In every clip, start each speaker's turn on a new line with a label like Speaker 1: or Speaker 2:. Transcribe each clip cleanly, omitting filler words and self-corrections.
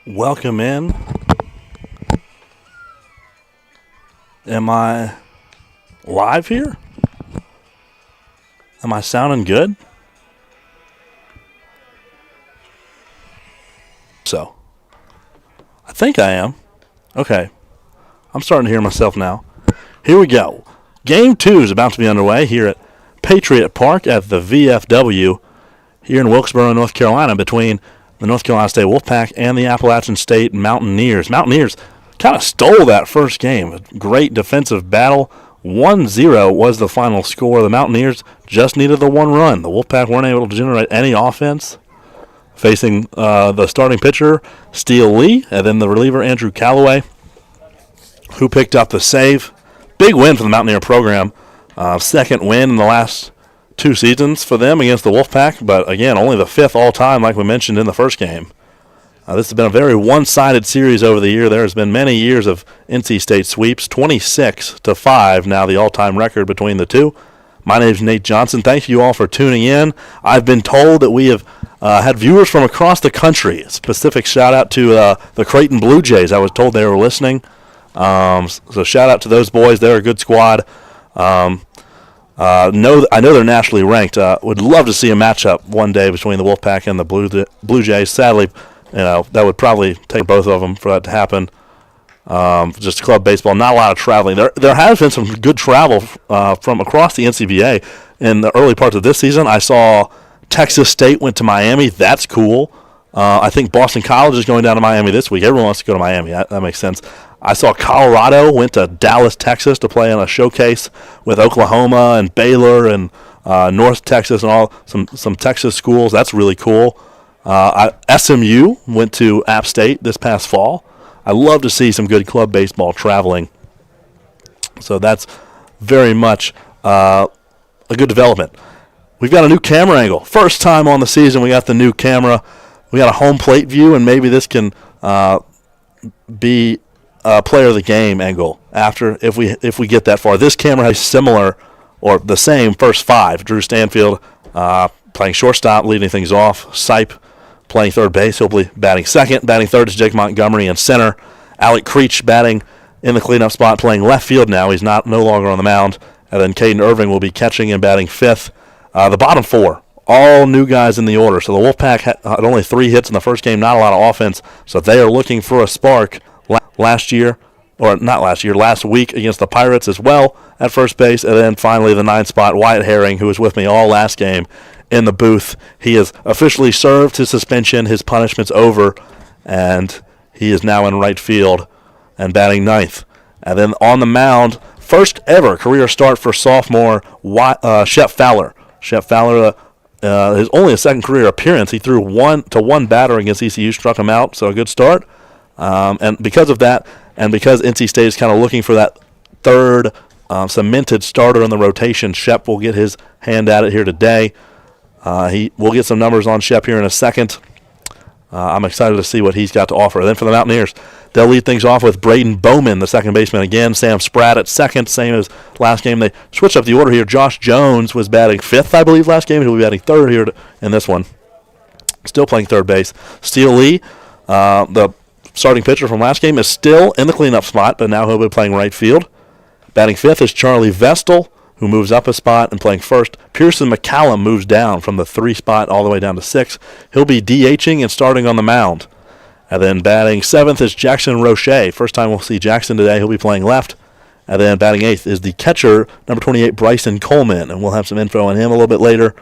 Speaker 1: Welcome in. Am I live here? Am I sounding good? So, I think I am. Okay. I'm starting to hear myself now. Here we go. Game 2 is about to be underway here at Patriot Park at the VFW here in Wilkesboro, North Carolina, between the North Carolina State Wolfpack and the Appalachian State Mountaineers. Mountaineers kind of stole that first game. A great defensive battle. 1-0 was the final score. The Mountaineers just needed the one run. The Wolfpack weren't able to generate any offense. Facing the starting pitcher, Steele Lee, and then the reliever, Andrew Calloway, who picked up the save. Big win for the Mountaineer program. Second win in the last 2 seasons for them against the Wolfpack, but again, only the 5th all-time like we mentioned in the first game. This has been a very one-sided series over the year. There has been many years of NC State sweeps, 26-5 now the all-time record between the two. My name is Nate Johnson. Thank you all for tuning in. I've been told that we have had viewers from across the country. A specific shout-out to the Creighton Blue Jays. I was told they were listening. So shout-out to those boys. They're a good squad. I know they're nationally ranked. Would love to see a matchup one day between the Wolfpack and the Blue Jays. Sadly, that would probably take both of them for that to happen. Just club baseball, not a lot of traveling. There has been some good travel from across the NCBA in the early parts of this season. I saw Texas State went to Miami. That's cool. I think Boston College is going down to Miami this week. Everyone wants to go to Miami. That makes sense. I saw Colorado went to Dallas, Texas to play in a showcase with Oklahoma and Baylor and North Texas and all some Texas schools. That's really cool. SMU went to App State this past fall. I love to see some good club baseball traveling. So that's very much a good development. We've got a new camera angle. First time on the season we got the new camera. We got a home plate view, and maybe this can be player of the game angle if we get that far. This camera has similar or the same first 5. Drew Stanfield playing shortstop, leading things off. Sipe playing third base. He'll be batting second. Batting third is Jake Montgomery in center. Alec Creech batting in the cleanup spot, playing left field now. He's no longer on the mound. And then Caden Irving will be catching and batting fifth. The bottom 4, all new guys in the order. So the Wolfpack had only 3 hits in the first game, not a lot of offense. So they are looking for a spark. Last week against the Pirates as well at first base. And then finally the 9th spot, Wyatt Herring, who was with me all last game in the booth. He has officially served his suspension. His punishment's over, and he is now in right field and batting 9th. And then on the mound, first ever career start for sophomore Shep Fowler. Shep Fowler, his only a second career appearance. He threw one batter against ECU, struck him out, so a good start. And because of that, and because NC State is kind of looking for that third cemented starter in the rotation, Shep will get his hand at it here today. We'll get some numbers on Shep here in a second. I'm excited to see what he's got to offer. Then for the Mountaineers, they'll lead things off with Braden Bowman, the second baseman again. Sam Spratt at second, same as last game. They switched up the order here. Josh Jones was batting 5th, I believe, last game. He'll be batting 3rd here in this one. Still playing third base. Steele Lee, the starting pitcher from last game, is still in the cleanup spot, but now he'll be playing right field. Batting 5th is Charlie Vestal, who moves up a spot and playing first. Pearson McCallum moves down from the 3 spot all the way down to 6. He'll be DHing and starting on the mound. And then batting 7th is Jackson Roche. First time we'll see Jackson today. He'll be playing left. And then batting 8th is the catcher, number 28, Bryson Coleman. And we'll have some info on him a little bit later.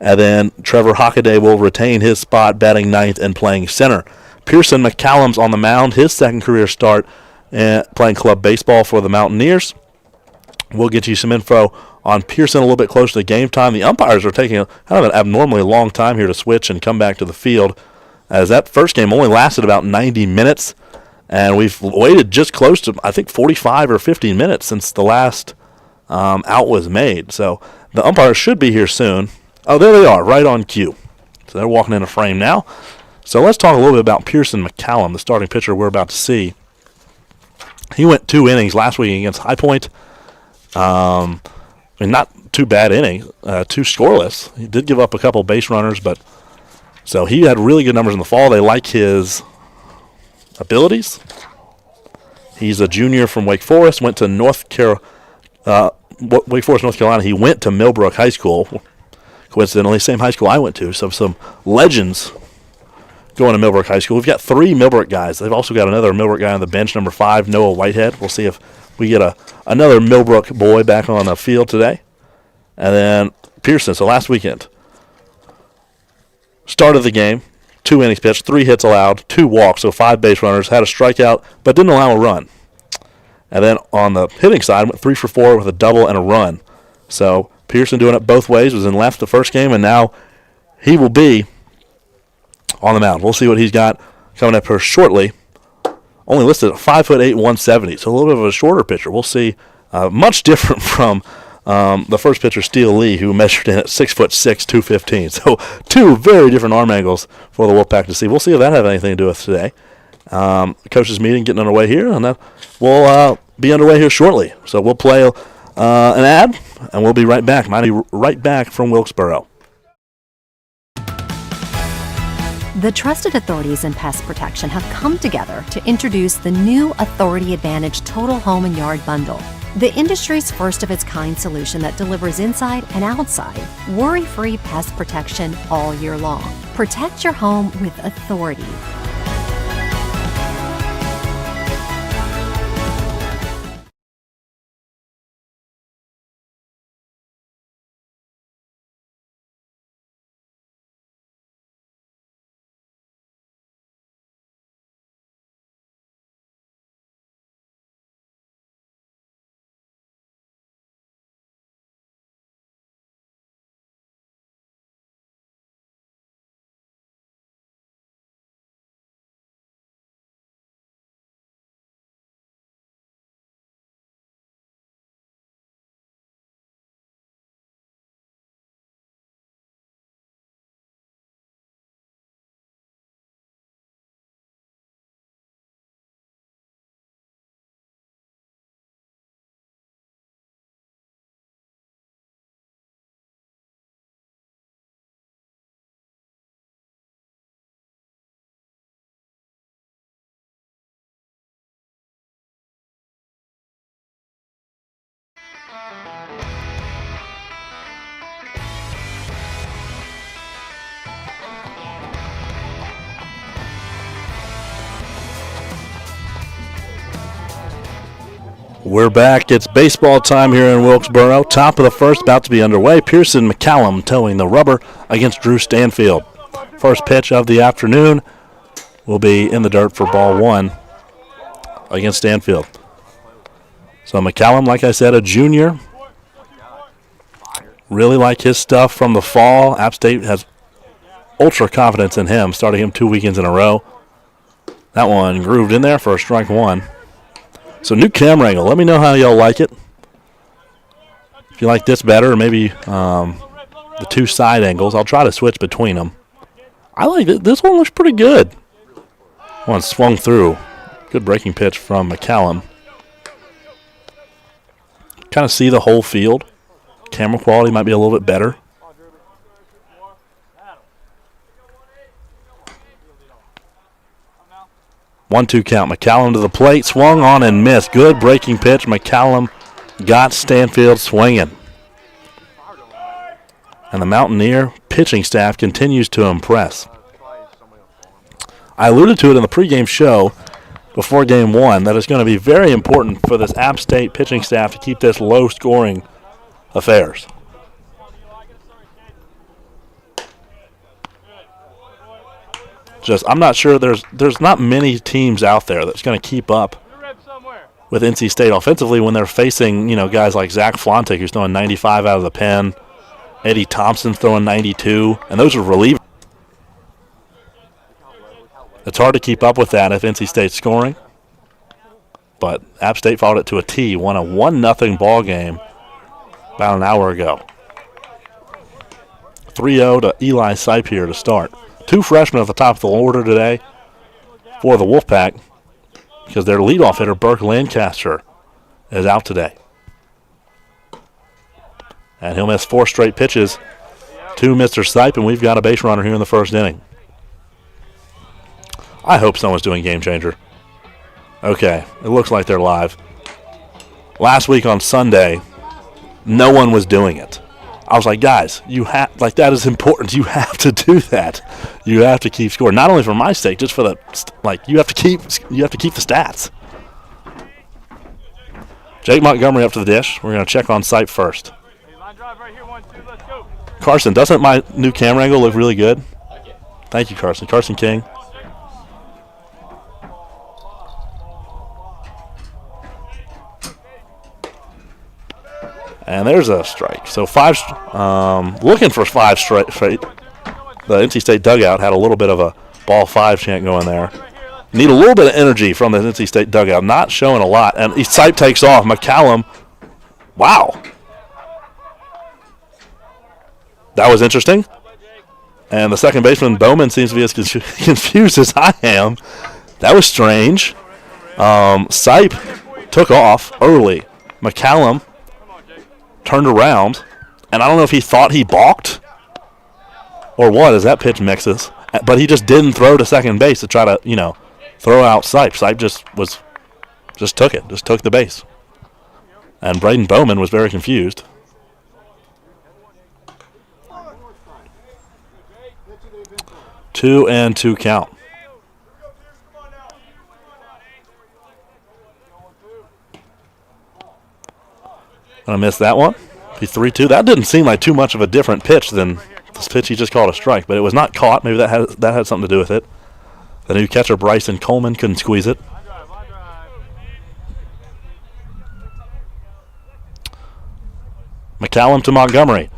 Speaker 1: And then Trevor Hockaday will retain his spot, batting 9th and playing center. Pearson McCallum's on the mound, his second career start, playing club baseball for the Mountaineers. We'll get you some info on Pearson a little bit closer to game time. The umpires are taking kind of an abnormally long time here to switch and come back to the field, as that first game only lasted about 90 minutes, and we've waited just close to, I think, 45 or 50 minutes since the last out was made. So the umpires should be here soon. Oh, there they are, right on cue. So they're walking in a frame now. So let's talk a little bit about Pearson McCallum, the starting pitcher we're about to see. He went 2 innings last week against High Point. Not too bad innings, 2 scoreless. He did give up a couple base runners, but so he had really good numbers in the fall. They like his abilities. He's a junior from Wake Forest, went to Wake Forest, North Carolina. He went to Millbrook High School, coincidentally, same high school I went to. So some legends going to Millbrook High School. We've got 3 Millbrook guys. They've also got another Millbrook guy on the bench, number 5, Noah Whitehead. We'll see if we get another Millbrook boy back on the field today. And then Pearson, so last weekend, started the game, 2 innings pitched, 3 hits allowed, 2 walks, so 5 base runners, had a strikeout, but didn't allow a run. And then on the hitting side, went 3 for 4 with a double and a run. So Pearson doing it both ways, was in left the first game, and now he will be on the mound. We'll see what he's got coming up here shortly. Only listed at 5'8", 170, so a little bit of a shorter pitcher. We'll see. Much different from the first pitcher, Steele Lee, who measured in at 6'6", 215. So 2 very different arm angles for the Wolfpack to see. We'll see if that has anything to do with today. Coaches meeting getting underway here, and we'll be underway here shortly. So we'll play an ad, and we'll be right back. Might be right back from Wilkesboro.
Speaker 2: The trusted authorities in pest protection have come together to introduce the new Authority Advantage Total Home and Yard Bundle, the industry's first of its kind solution that delivers inside and outside worry-free pest protection all year long. Protect your home with authority.
Speaker 1: We're back. It's baseball time here in Wilkesboro. Top of the first about to be underway. Pearson McCallum towing the rubber against Drew Stanfield. First pitch of the afternoon will be in the dirt for ball 1 against Stanfield. So McCallum, like I said, a junior. Really like his stuff from the fall. App State has ultra confidence in him, starting him 2 weekends in a row. That one grooved in there for a strike 1. So new camera angle. Let me know how y'all like it. If you like this better, or maybe the 2 side angles. I'll try to switch between them. I like it. This one looks pretty good. One swung through. Good breaking pitch from McCallum. Kind of see the whole field. Camera quality might be a little bit better. One-two count. McCallum to the plate. Swung on and missed. Good breaking pitch. McCallum got Stanfield swinging. And the Mountaineer pitching staff continues to impress. I alluded to it in the pregame show before Game 1 that it's going to be very important for this App State pitching staff to keep this low-scoring affairs. I'm not sure there's not many teams out there that's going to keep up with NC State offensively when they're facing, guys like Zach Flontek, who's throwing 95 out of the pen, Eddie Thompson's throwing 92, and those are relievers. It's hard to keep up with that if NC State's scoring, but App State followed it to a T, won a 1-0 ball game about an hour ago. 3-0 to Eli Sipe here to start. 2 freshmen at the top of the order today for the Wolfpack because their leadoff hitter, Burke Lancaster, is out today. And he'll miss 4 straight pitches to Mr. Sipe, and we've got a base runner here in the first inning. I hope someone's doing Game Changer. Okay, it looks like they're live. Last week on Sunday, no one was doing it. I was like, guys, that is important. You have to do that. You have to keep score. Not only for my sake, just for you have to keep the stats. Jake Montgomery up to the dish. We're going to check on Sipe first. Carson, doesn't my new camera angle look really good? Thank you, Carson. Carson King. And there's a strike. So looking for 5 straight. The NC State dugout had a little bit of a ball 5 chant going there. Need a little bit of energy from the NC State dugout. Not showing a lot. And Sipe takes off. McCallum. Wow. That was interesting. And the second baseman, Bowman, seems to be as confused as I am. That was strange. Sipe took off early. McCallum turned around, and I don't know if he thought he balked or what as that pitch mixes, but he just didn't throw to second base to try to, throw out Sipe. Sipe just took the base. And Braden Bowman was very confused. Two and two count. Gonna miss that one. Be 3-2. That didn't seem like too much of a different pitch than this pitch he just called a strike, but it was not caught. Maybe that had something to do with it. The new catcher, Bryson Coleman, couldn't squeeze it. McCallum to Montgomery.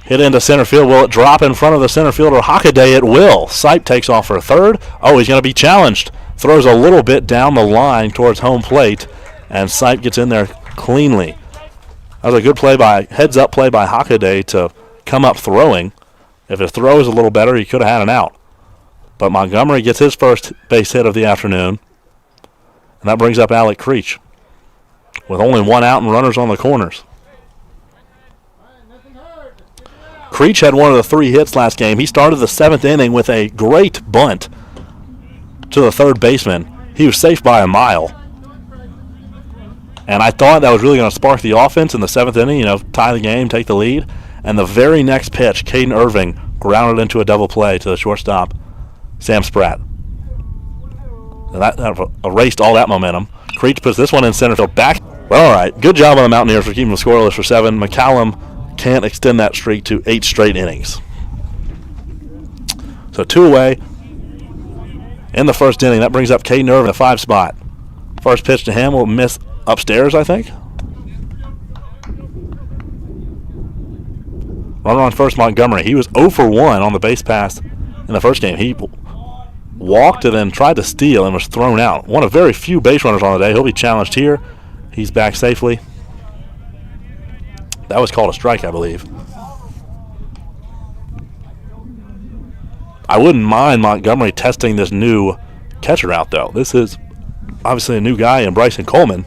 Speaker 1: Hit into center field. Will it drop in front of the center fielder? Hockaday, it will. Sipe takes off for a third. Oh, he's going to be challenged. Throws a little bit down the line towards home plate, and Sipe gets in there cleanly. That was a good heads-up play by Hockaday to come up throwing. If his throw is a little better, he could have had an out. But Montgomery gets his first base hit of the afternoon, and that brings up Alec Creech with only one out and runners on the corners. Creech had one of the 3 hits last game. He started the 7th inning with a great bunt to the third baseman. He was safe by a mile. And I thought that was really going to spark the offense in the 7th inning, tie the game, take the lead. And the very next pitch, Caden Irving grounded into a double play to the shortstop, Sam Spratt. And that erased all that momentum. Creech puts this one in center field back. Well, all right. Good job on the Mountaineers for keeping them scoreless for 7. McCallum can't extend that streak to 8 straight innings. So 2 away in the first inning. That brings up Caden Irving in the 5 spot. First pitch to him will miss upstairs, I think. Runner on first, Montgomery. He was 0 for 1 on the base pass in the first game. He walked and then tried to steal and was thrown out. One of very few base runners on the day. He'll be challenged here. He's back safely. That was called a strike, I believe. I wouldn't mind Montgomery testing this new catcher out, though. This is obviously a new guy in Bryson Coleman.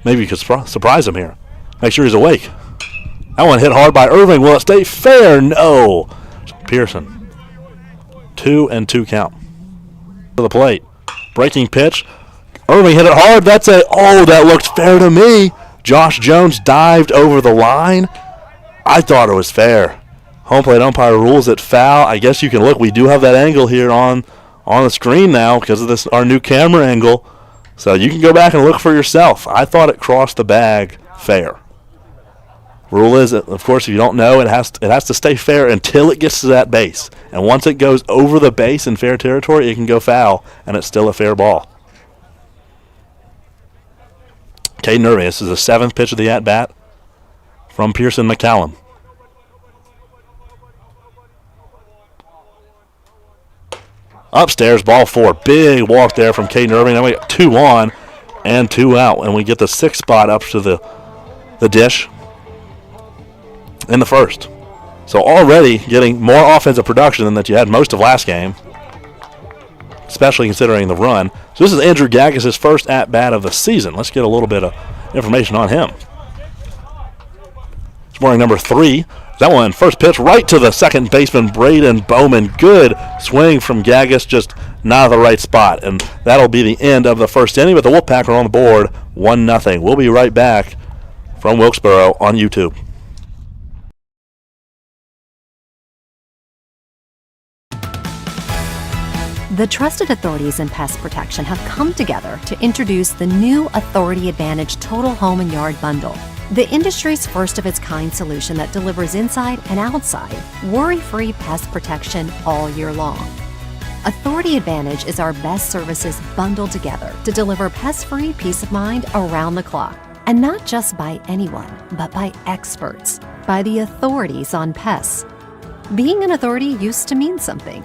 Speaker 1: Maybe you could surprise him here. Make sure he's awake. That one hit hard by Irving. Will it stay fair? No. Pearson. 2 and 2 count. To the plate. Breaking pitch. Irving hit it hard. That looked fair to me. Josh Jones dived over the line. I thought it was fair. Home plate umpire rules it foul. I guess you can look. We do have that angle here on the screen now because of our new camera angle. So you can go back and look for yourself. I thought it crossed the bag fair. Rule is, of course, if you don't know, it has to stay fair until it gets to that base. And once it goes over the base in fair territory, it can go foul, and it's still a fair ball. Caden Irving, this is the 7th pitch of the at-bat from Pearson McCallum. Upstairs, ball 4. Big walk there from Caden Irving. Then we got 2 on and 2 out. And we get the 6th spot up to the dish in the first. So already getting more offensive production than that you had most of last game, especially considering the run. So this is Andrew Gaggas' first at-bat of the season. Let's get a little bit of information on him. Scoring number 3. That one, first pitch right to the second baseman, Braden Bowman. Good swing from Gaggas, just not at the right spot. And that'll be the end of the first inning, but the Wolfpack are on the board 1-0. We'll be right back from Wilkesboro on YouTube.
Speaker 2: The trusted authorities in pest protection have come together to introduce the new Authority Advantage Total Home and Yard Bundle, the industry's first of its kind solution that delivers inside and outside worry-free pest protection all year long. Authority Advantage is our best services bundled together to deliver pest-free peace of mind around the clock. And not just by anyone, but by experts, by the authorities on pests. Being an authority used to mean something.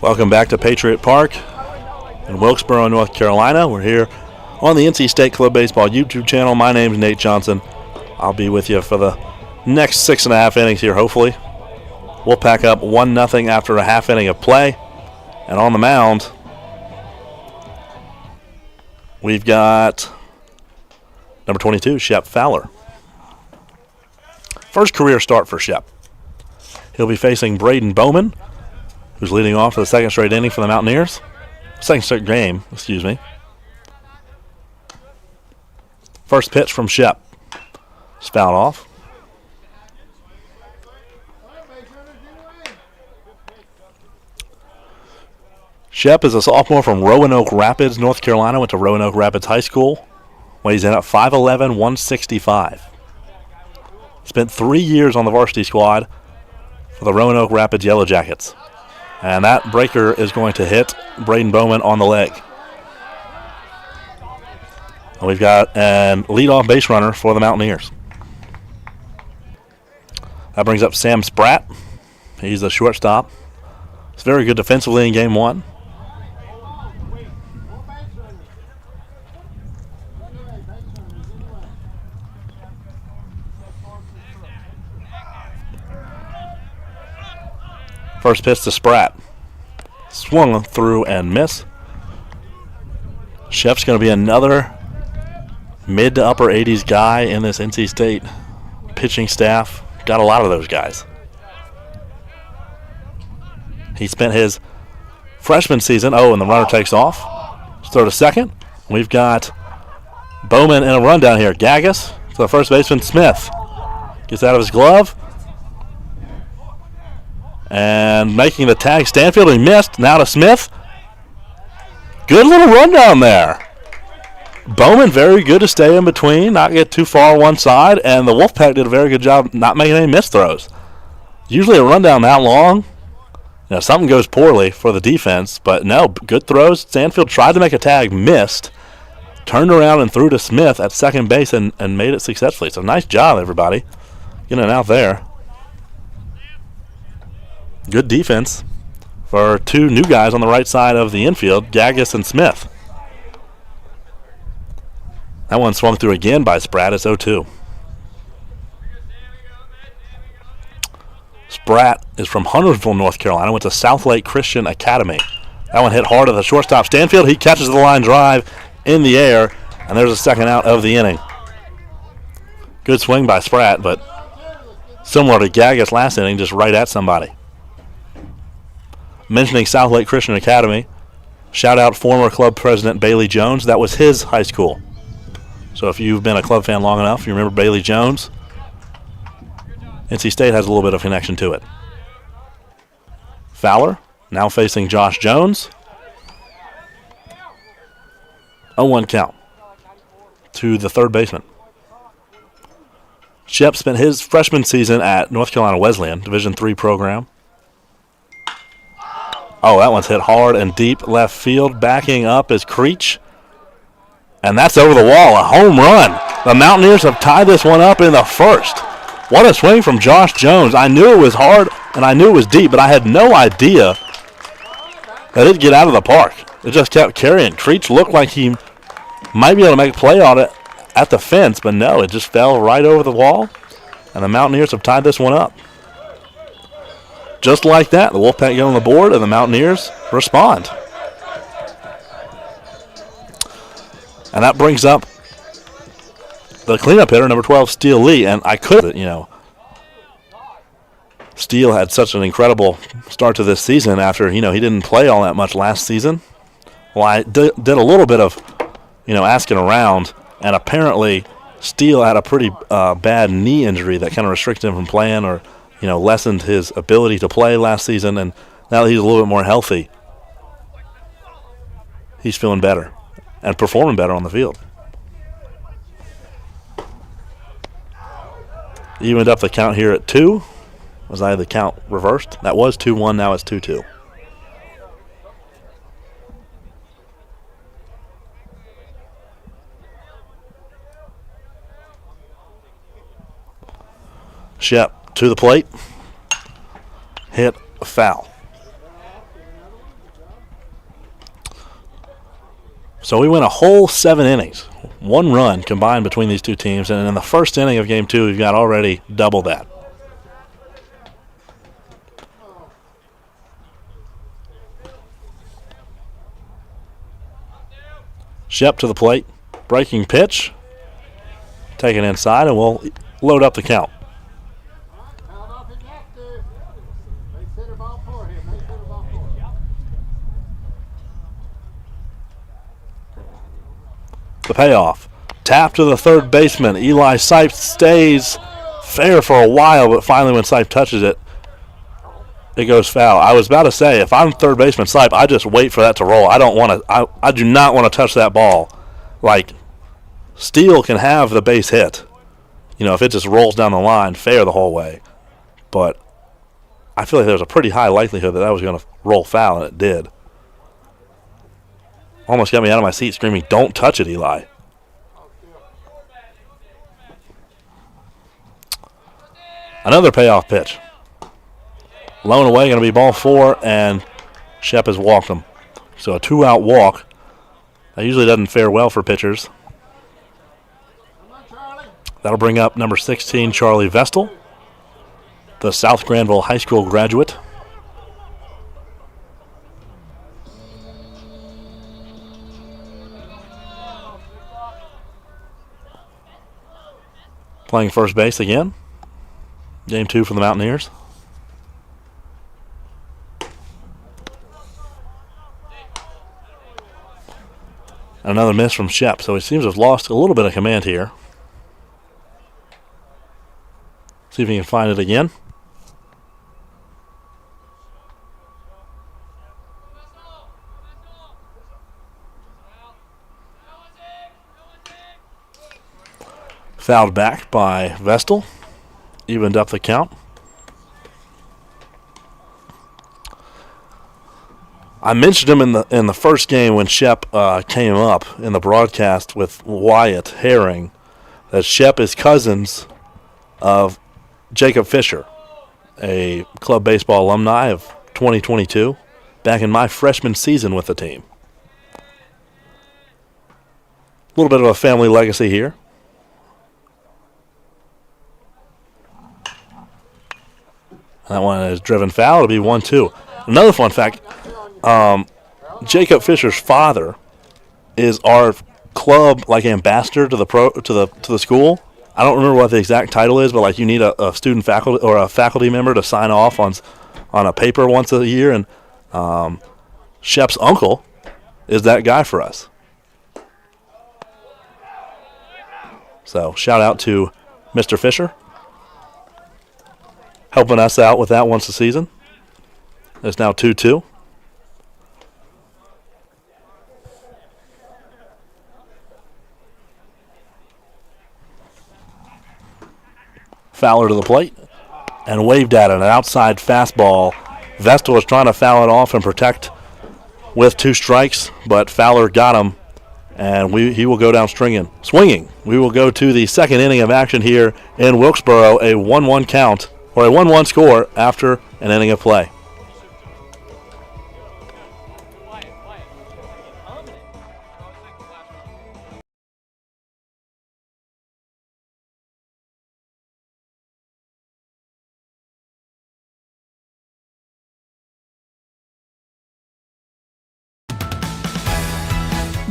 Speaker 1: Welcome back to Patriot Park in Wilkesboro, North Carolina. We're here on the NC State Club Baseball YouTube channel. My name's Nate Johnson. I'll be with you for the next 6.5 innings here, hopefully. We'll pack up 1-0 after a half inning of play. And on the mound, we've got number 22, Shep Fowler. First career start for Shep. He'll be facing Braden Bowman, who's leading off for the second straight inning for the Mountaineers. Second straight game, excuse me. First pitch from Shep. It's fouled off. Shep is a sophomore from Roanoke Rapids, North Carolina. Went to Roanoke Rapids High School. Weighs in at 5'11", 165. Spent 3 years on the varsity squad for the Roanoke Rapids Yellow Jackets. And that breaker is going to hit Braden Bowman on the leg. And we've got a leadoff base runner for the Mountaineers. That brings up Sam Spratt. He's the shortstop. It's very good defensively in game one. First pitch to Spratt. Swung through and miss. Shep's going to be another mid to upper 80s guy in this NC State pitching staff. Got a lot of those guys. He spent his freshman season. Oh, and the runner takes off. Let's throw to second. We've got Bowman in a rundown here. Gaggus to the first baseman, Smith. Gets out of his glove. And making the tag, Stanfield, he missed. Now to Smith. Good little rundown there. Bowman very good to stay in between, not get too far one side, and the Wolfpack did a very good job not making any missed throws. Usually a rundown that long, something goes poorly for the defense, but no, good throws. Stanfield tried to make a tag, missed, turned around and threw to Smith at second base and made it successfully. So nice job, everybody, getting it out there. Good defense for two new guys on the right side of the infield, Gaggus and Smith. That one swung through again by Spratt. It's 0-2. Spratt is from Huntersville, North Carolina. Went to Southlake Christian Academy. That one hit hard at the shortstop, Stanfield. He catches the line drive in the air, and there's a second out of the inning. Good swing by Spratt, but similar to Gaggus last inning, just right at somebody. Mentioning Southlake Christian Academy, shout out former club president Bailey Jones. That was his high school. So if you've been a club fan long enough, you remember Bailey Jones. NC State has a little bit of connection to it. Fowler now facing Josh Jones. 0-1 count to the third baseman. Shep spent his freshman season at North Carolina Wesleyan, Division III program. Oh, that one's hit hard and deep left field. Backing up is Creech. And that's over the wall, a home run. The Mountaineers have tied this one up in the first. What a swing from Josh Jones. I knew it was hard and I knew it was deep, but I had no idea That didn't get out of the park. It just kept carrying. Creech looked like he might be able to make a play on it at the fence, but no, it just fell right over the wall, and the Mountaineers have tied this one up. Just like that, the Wolfpack get on the board, and the Mountaineers respond. And that brings up the cleanup hitter, number 12, Steele Lee, and I could, Steele had such an incredible start to this season after, he didn't play all that much last season. Well, I did a little bit of, asking around, and apparently Steele had a pretty bad knee injury that kind of restricted him from playing or, lessened his ability to play last season, and now that he's a little bit more healthy, he's feeling better and performing better on the field. Evened up the count here at 2. Was I the count reversed? That was 2-1, now it's 2-2. Shep to the plate. Hit a foul. So we went a whole 7 innings. 1 run combined between these two teams, and in the first inning of Game 2, we've got already double that. Shep to the plate. Breaking pitch. Taken inside, and we'll load up the count. The payoff. Tap to the third baseman. Eli Sipe stays fair for a while, but finally when Sipe touches it, it goes foul. I was about to say, if I'm third baseman Sipe, I just wait for that to roll. I do not want to touch that ball. Like, Steele can have the base hit. If it just rolls down the line, fair the whole way. But I feel like there's a pretty high likelihood that was going to roll foul, and it did. Almost got me out of my seat screaming, "Don't touch it, Eli." Another payoff pitch. Low and away, going to be ball 4, and Shep has walked him. So a 2-out walk. That usually doesn't fare well for pitchers. That'll bring up number 16, Charlie Vestal, the South Granville High School graduate. Playing first base again. Game 2 for the Mountaineers. Another miss from Shep, so he seems to have lost a little bit of command here. See if he can find it again. Fouled back by Vestal. Evened up the count. I mentioned him in the first game when Shep came up in the broadcast with Wyatt Herring, that Shep is cousins of Jacob Fisher, a club baseball alumni of 2022, back in my freshman season with the team. A little bit of a family legacy here. That one is driven foul. It'll be 1-2. Another fun fact, Jacob Fisher's father is our club ambassador to the school. I don't remember what the exact title is, but you need a student faculty or a faculty member to sign off on a paper once a year, and Shep's uncle is that guy for us. So shout out to Mr. Fisher, helping us out with that once a season. It's now 2-2. Fowler to the plate and waved at it. An outside fastball. Vestal was trying to foul it off and protect with 2 strikes, but Fowler got him, and he will go down swinging. We will go to the second inning of action here in Wilkesboro, a 1-1 count, or a 1-1 score after an inning of play.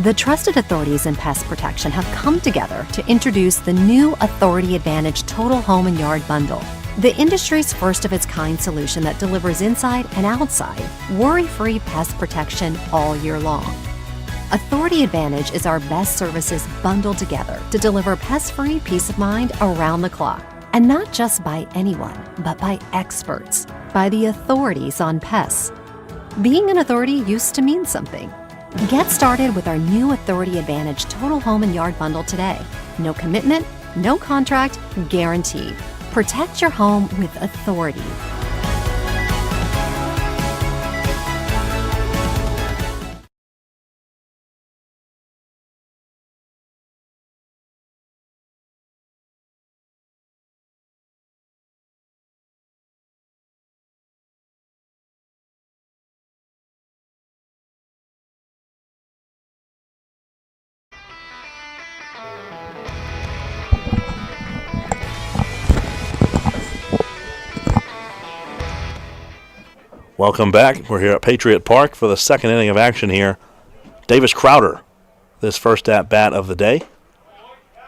Speaker 2: The trusted authorities in pest protection have come together to introduce the new Authority Advantage Total Home and Yard Bundle, the industry's first of its kind solution that delivers inside and outside worry-free pest protection all year long. Authority Advantage is our best services bundled together to deliver pest-free peace of mind around the clock. And not just by anyone, but by experts, by the authorities on pests. Being an authority used to mean something. Get started with our new Authority Advantage Total Home and Yard Bundle today. No commitment, no contract, guaranteed. Protect your home with authority.
Speaker 1: Welcome back. We're here at Patriot Park for the second inning of action here. Davis Crowder, this first at-bat of the day.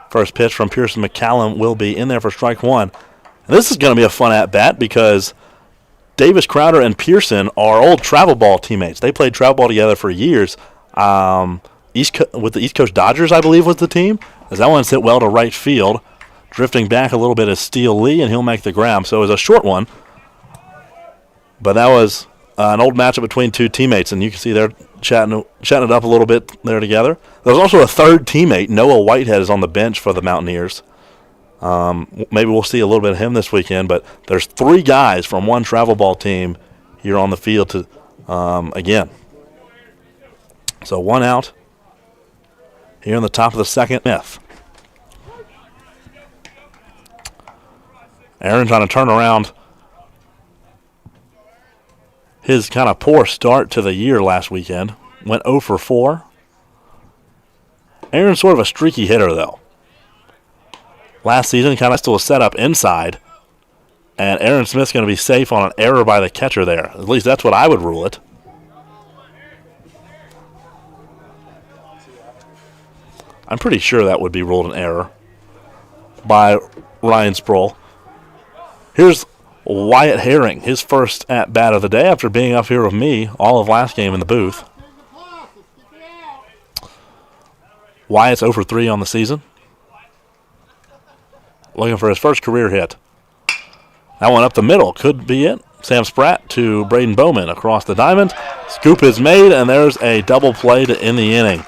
Speaker 1: First pitch from Pearson McCallum will be in there for strike one. And this is going to be a fun at-bat because Davis Crowder and Pearson are old travel ball teammates. They played travel ball together for years. With the East Coast Dodgers, I believe, was the team. As that one's hit well to right field. Drifting back a little bit is Steele Lee, and he'll make the grab. So it was a short one. But that was an old matchup between two teammates, and you can see they're chatting it up a little bit there together. There was also a third teammate. Noah Whitehead is on the bench for the Mountaineers. Maybe we'll see a little bit of him this weekend, but there's three guys from one travel ball team here on the field to again. So one out here in the top of the second. Smith. Aaron trying to turn around his kind of poor start to the year last weekend. Went 0 for 4. Aaron's sort of a streaky hitter, though. Last season, kind of still a setup inside. And Aaron Smith's going to be safe on an error by the catcher there. At least that's what I would rule it. I'm pretty sure that would be ruled an error by Ryan Sproul. Here's Wyatt Herring, his first at-bat of the day after being up here with me all of last game in the booth. Wyatt's 0 for 3 on the season. Looking for his first career hit. That one up the middle could be it. Sam Spratt to Braden Bowman across the diamond. Scoop is made, and there's a double play to end the inning.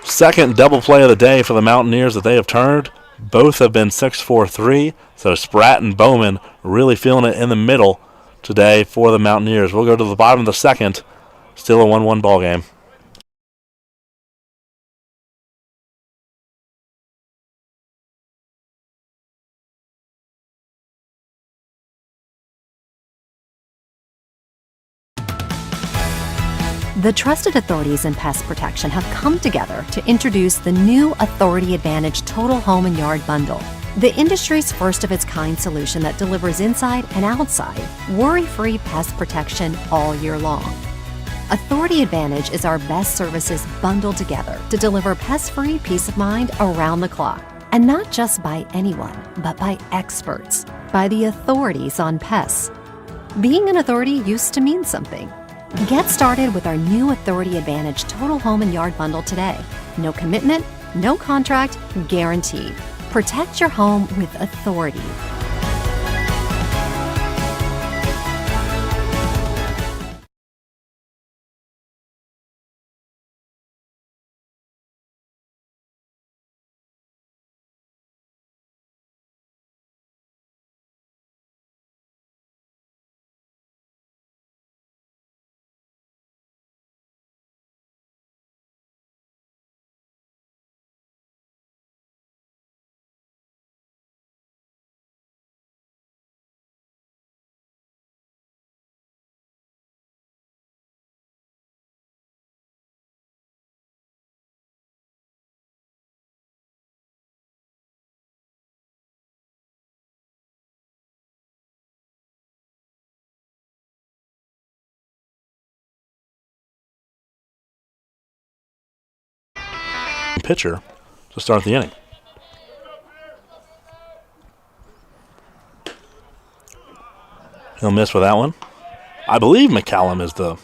Speaker 1: Second double play of the day for the Mountaineers that they have turned. Both have been 6-4-3, so Spratt and Bowman really feeling it in the middle today for the Mountaineers. We'll go to the bottom of the second. Still a 1-1 ball game.
Speaker 2: The trusted authorities in pest protection have come together to introduce the new Authority Advantage Total Home and Yard Bundle, the industry's first of its kind solution that delivers inside and outside worry-free pest protection all year long. Authority Advantage is our best services bundled together to deliver pest-free peace of mind around the clock. And not just by anyone, but by experts, by the authorities on pests. Being an authority used to mean something. Get started with our new Authority Advantage Total Home and Yard Bundle today. No commitment, no contract, guaranteed. Protect your home with authority.
Speaker 1: pitcher to start the inning. He'll miss with that one. I believe McCallum is the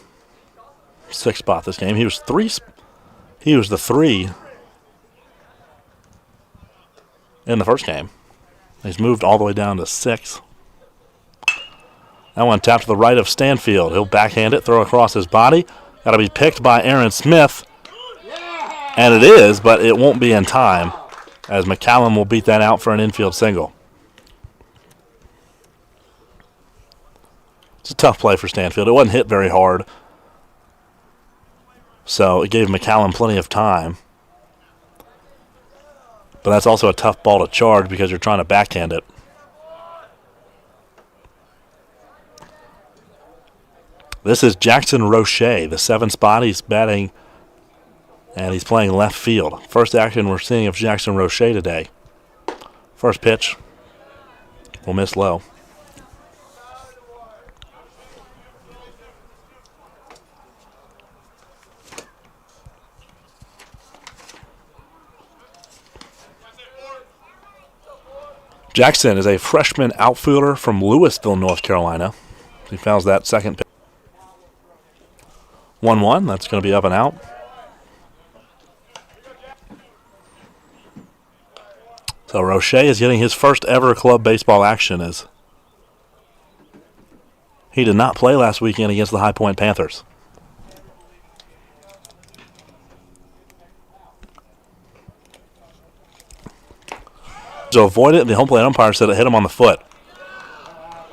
Speaker 1: sixth spot this game. He was the 3 in the first game. He's moved all the way down to 6. That one tapped to the right of Stanfield. He'll backhand it, throw across his body. Got to be picked by Aaron Smith. And it is, but it won't be in time, as McCallum will beat that out for an infield single. It's a tough play for Stanfield. It wasn't hit very hard, so it gave McCallum plenty of time. But that's also a tough ball to charge because you're trying to backhand it. This is Jackson Roche, the 7 spot. He's batting, and he's playing left field. First action we're seeing of Jackson Roche today. First pitch will miss low. Jackson is a freshman outfielder from Louisville, North Carolina. He fouls that second pitch. 1-1. That's going to be up and out. So Roche is getting his first ever club baseball action as he did not play last weekend against the High Point Panthers. To avoid it, the home plate umpire said it hit him on the foot.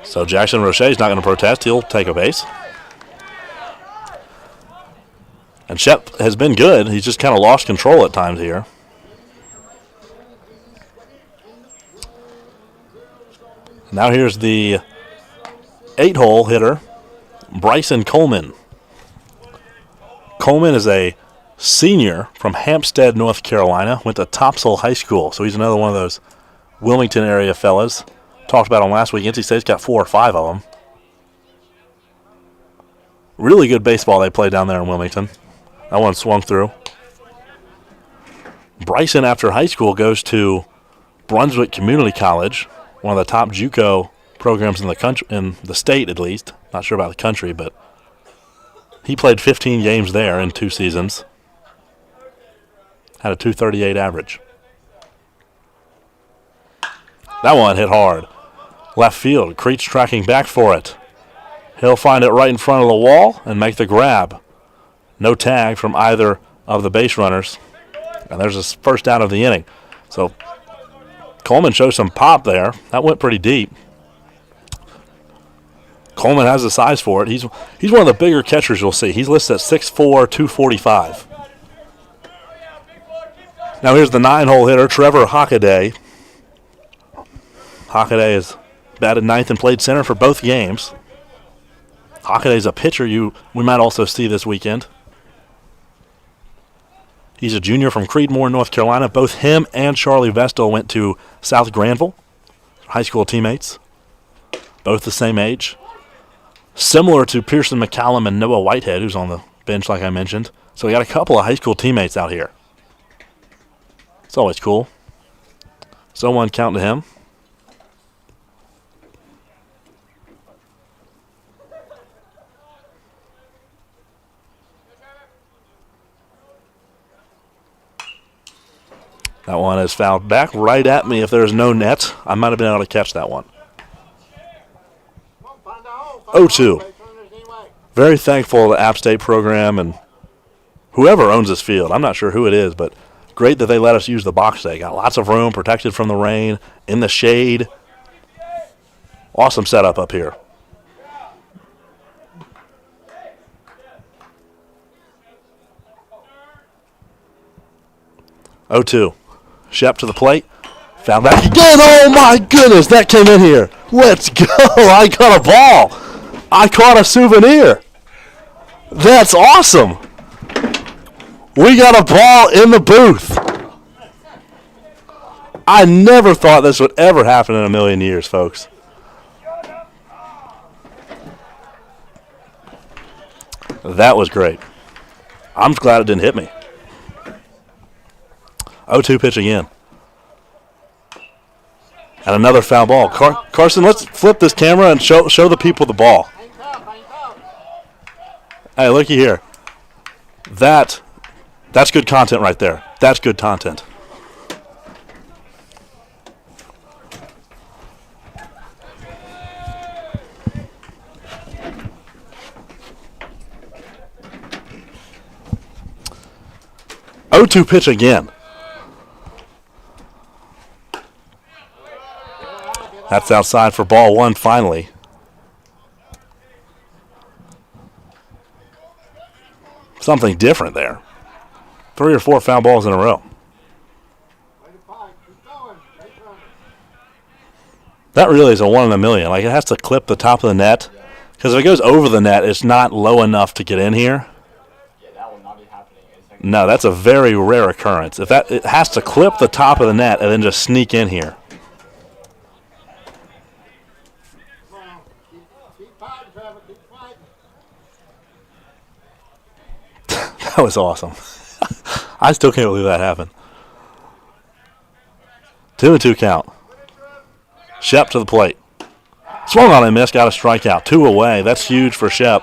Speaker 1: So Jackson Roche is not going to protest. He'll take a base. And Shep has been good. He's just kind of lost control at times here. Now here's the 8-hole hitter, Bryson Coleman. Coleman is a senior from Hampstead, North Carolina. Went to Topsail High School, so he's another one of those Wilmington area fellas. Talked about him last week. NC State's got 4 or 5 of them. Really good baseball they play down there in Wilmington. That one swung through. Bryson, after high school, goes to Brunswick Community College, one of the top JUCO programs in the country, in the state at least. Not sure about the country, but he played 15 games there in 2 seasons. Had a .238 average. That one hit hard. Left field. Creech tracking back for it. He'll find it right in front of the wall and make the grab. No tag from either of the base runners. And there's his first out of the inning. So Coleman shows some pop there. That went pretty deep. Coleman has the size for it. He's one of the bigger catchers you'll see. He's listed at 6'4", 245. Now here's the 9-hole hitter, Trevor Hockaday. Hockaday has batted 9th and played center for both games. Hockaday's a pitcher we might also see this weekend. He's a junior from Creedmoor, North Carolina. Both him and Charlie Vestal went to South Granville, high school teammates. Both the same age. Similar to Pearson McCallum and Noah Whitehead, who's on the bench like I mentioned. So we got a couple of high school teammates out here. It's always cool. So 1 count to him. That one is fouled back right at me. If there's no net, I might have been able to catch that one. 0-2. Very thankful to the App State program and whoever owns this field. I'm not sure who it is, but great that they let us use the box day. Got lots of room, protected from the rain, in the shade. Awesome setup up here. Oh, 2. Shep to the plate. Found back again. Oh, my goodness. That came in here. Let's go. I caught a ball. I caught a souvenir. That's awesome. We got a ball in the booth. I never thought this would ever happen in a million years, folks. That was great. I'm glad it didn't hit me. 0-2 pitch again. And another foul ball. Carson, let's flip this camera and show the people the ball. Hey, looky here. That's good content right there. That's good content. O2 pitch again. That's outside for ball one finally. Something different there. 3 or 4 foul balls in a row. That really is a 1 in a million. Like, it has to clip the top of the net. Because if it goes over the net, it's not low enough to get in here. No, that's a very rare occurrence. It has to clip the top of the net and then just sneak in here. That was awesome. I still can't believe that happened. 2-2 count. Shep to the plate. Swung on and missed, got a strikeout. 2 away. That's huge for Shep.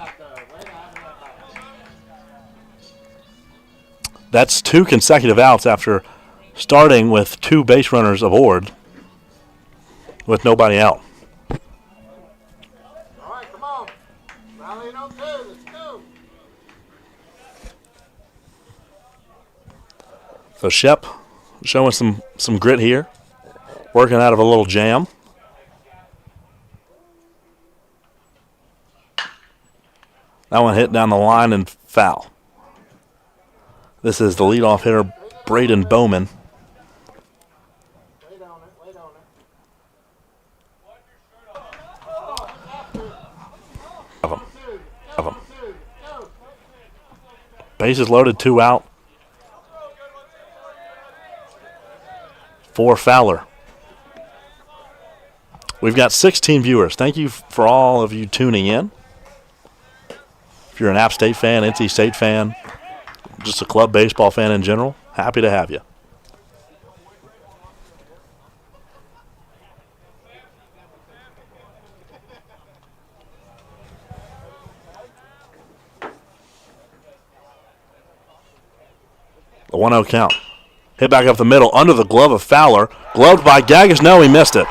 Speaker 1: That's 2 consecutive outs after starting with 2 base runners aboard with nobody out.
Speaker 3: All right, come on. Rally on 2. Let's go.
Speaker 1: So Shep showing some grit here, working out of a little jam. That one hit down the line and foul. This is the leadoff hitter, Braden Bowman.
Speaker 3: Wait on it.
Speaker 1: Of him. Bases loaded, 2 out. For Fowler. We've got 16 viewers. Thank you for all of you tuning in. If you're an App State fan, NC State fan, just a club baseball fan in general, happy to have you. The 1-0 count. Hit back up the middle under the glove of Fowler. Gloved by Gaggus. No, he missed it.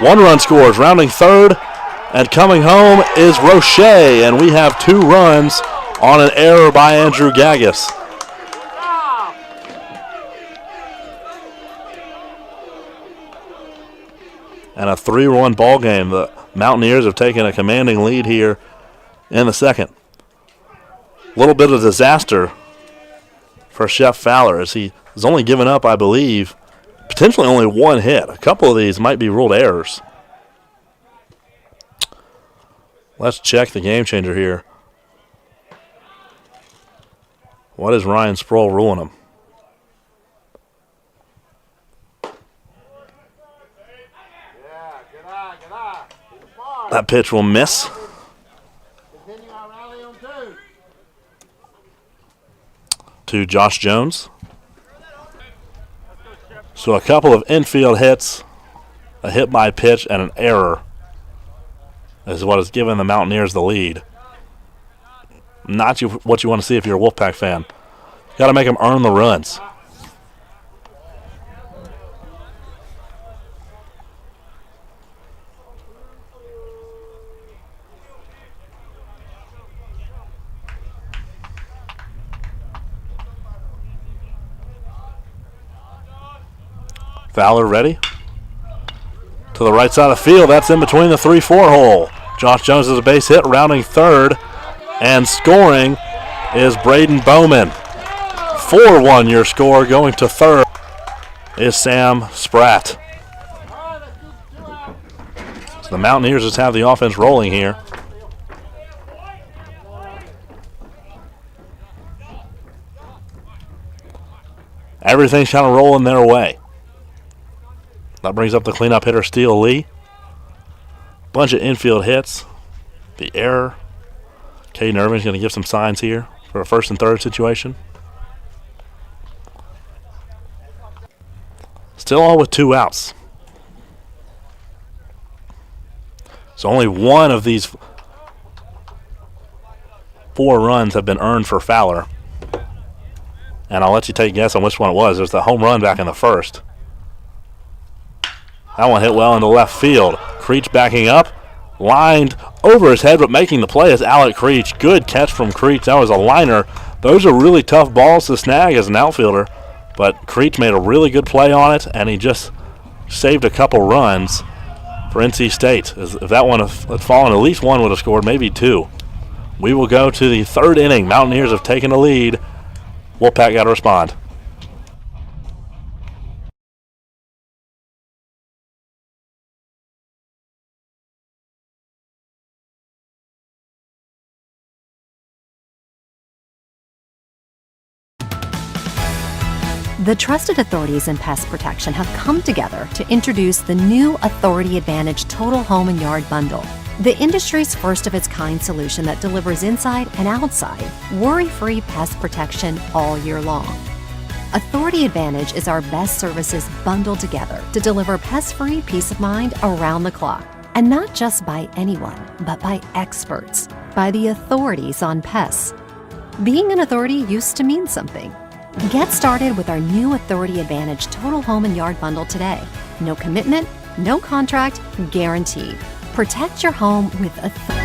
Speaker 1: 1 run scores. Rounding third. And coming home is Roche. And we have 2 runs on an error by Andrew Gaggus. And a 3-run ball game. The Mountaineers have taken a commanding lead here in the second. A little bit of disaster for Chef Fowler as he has only given up, I believe, potentially only 1 hit. A couple of these might be ruled errors. Let's check the game changer here. What is Ryan Sproul ruling him? That pitch will miss. To Josh Jones. So a couple of infield hits, a hit by pitch, and an error is what has given the Mountaineers the lead. Not what you want to see if you're a Wolfpack fan. Got to make them earn the runs. Fowler ready. To the right side of the field. That's in between the 3-4 hole. Josh Jones is a base hit, rounding third. And scoring is Braden Bowman. 4-1 your score. Going to third is Sam Spratt. So the Mountaineers just have the offense rolling here. Everything's kind of rolling their way. That brings up the cleanup hitter, Steele Lee. Bunch of infield hits. The error. Caden Irvin's going to give some signs here for a first and third situation. Still all with 2 outs. So only one of these 4 runs have been earned for Fowler. And I'll let you take a guess on which one it was. There's the home run back in the first. That one hit well into left field. Creech backing up. Lined over his head, but making the play is Alec Creech. Good catch from Creech. That was a liner. Those are really tough balls to snag as an outfielder. But Creech made a really good play on it, and he just saved a couple runs for NC State. If that one had fallen, at least one would have scored, maybe 2. We will go to the 3rd inning. Mountaineers have taken the lead. Wolfpack got to respond.
Speaker 2: The trusted authorities in pest protection have come together to introduce the new Authority Advantage Total Home and Yard Bundle, the industry's first of its kind solution that delivers inside and outside worry-free pest protection all year long. Authority Advantage is our best services bundled together to deliver pest-free peace of mind around the clock. And not just by anyone, but by experts, by the authorities on pests. Being an authority used to mean something. Get started with our new Authority Advantage Total Home and Yard Bundle today. No commitment, no contract, guaranteed. Protect your home with authority.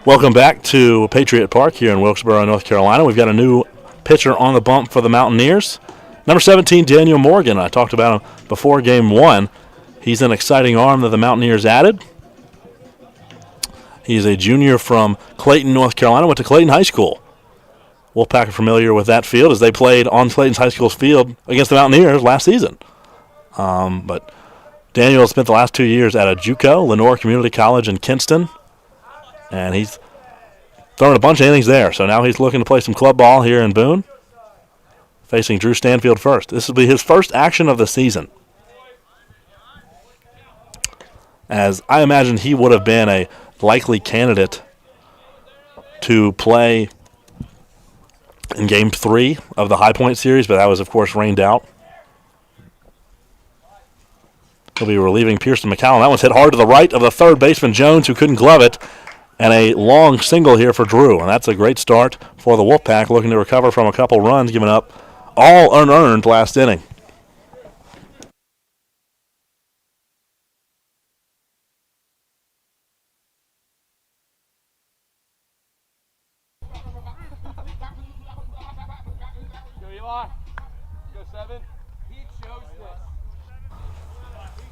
Speaker 1: Welcome back to Patriot Park here in Wilkesboro, North Carolina. We've got a new pitcher on the bump for the Mountaineers. Number 17, Daniel Morgan. I talked about him before Game 1. He's an exciting arm that the Mountaineers added. He's a junior from Clayton, North Carolina. Went to Clayton High School. Wolfpack are familiar with that field as they played on Clayton's High School's field against the Mountaineers last season. But Daniel spent the last 2 years at a JUCO, Lenore Community College in Kinston. And he's thrown a bunch of innings there. So now he's looking to play some club ball here in Boone, facing Drew Stanfield first. This will be his first action of the season, as I imagine he would have been a likely candidate to play in Game 3 of the High Point series, but that was, of course, rained out. He'll be relieving Pearson McCallum. That one's hit hard to the right of the third baseman, Jones, who couldn't glove it. And a long single here for Drew. And that's a great start for the Wolfpack, looking to recover from a couple runs given up all unearned last inning.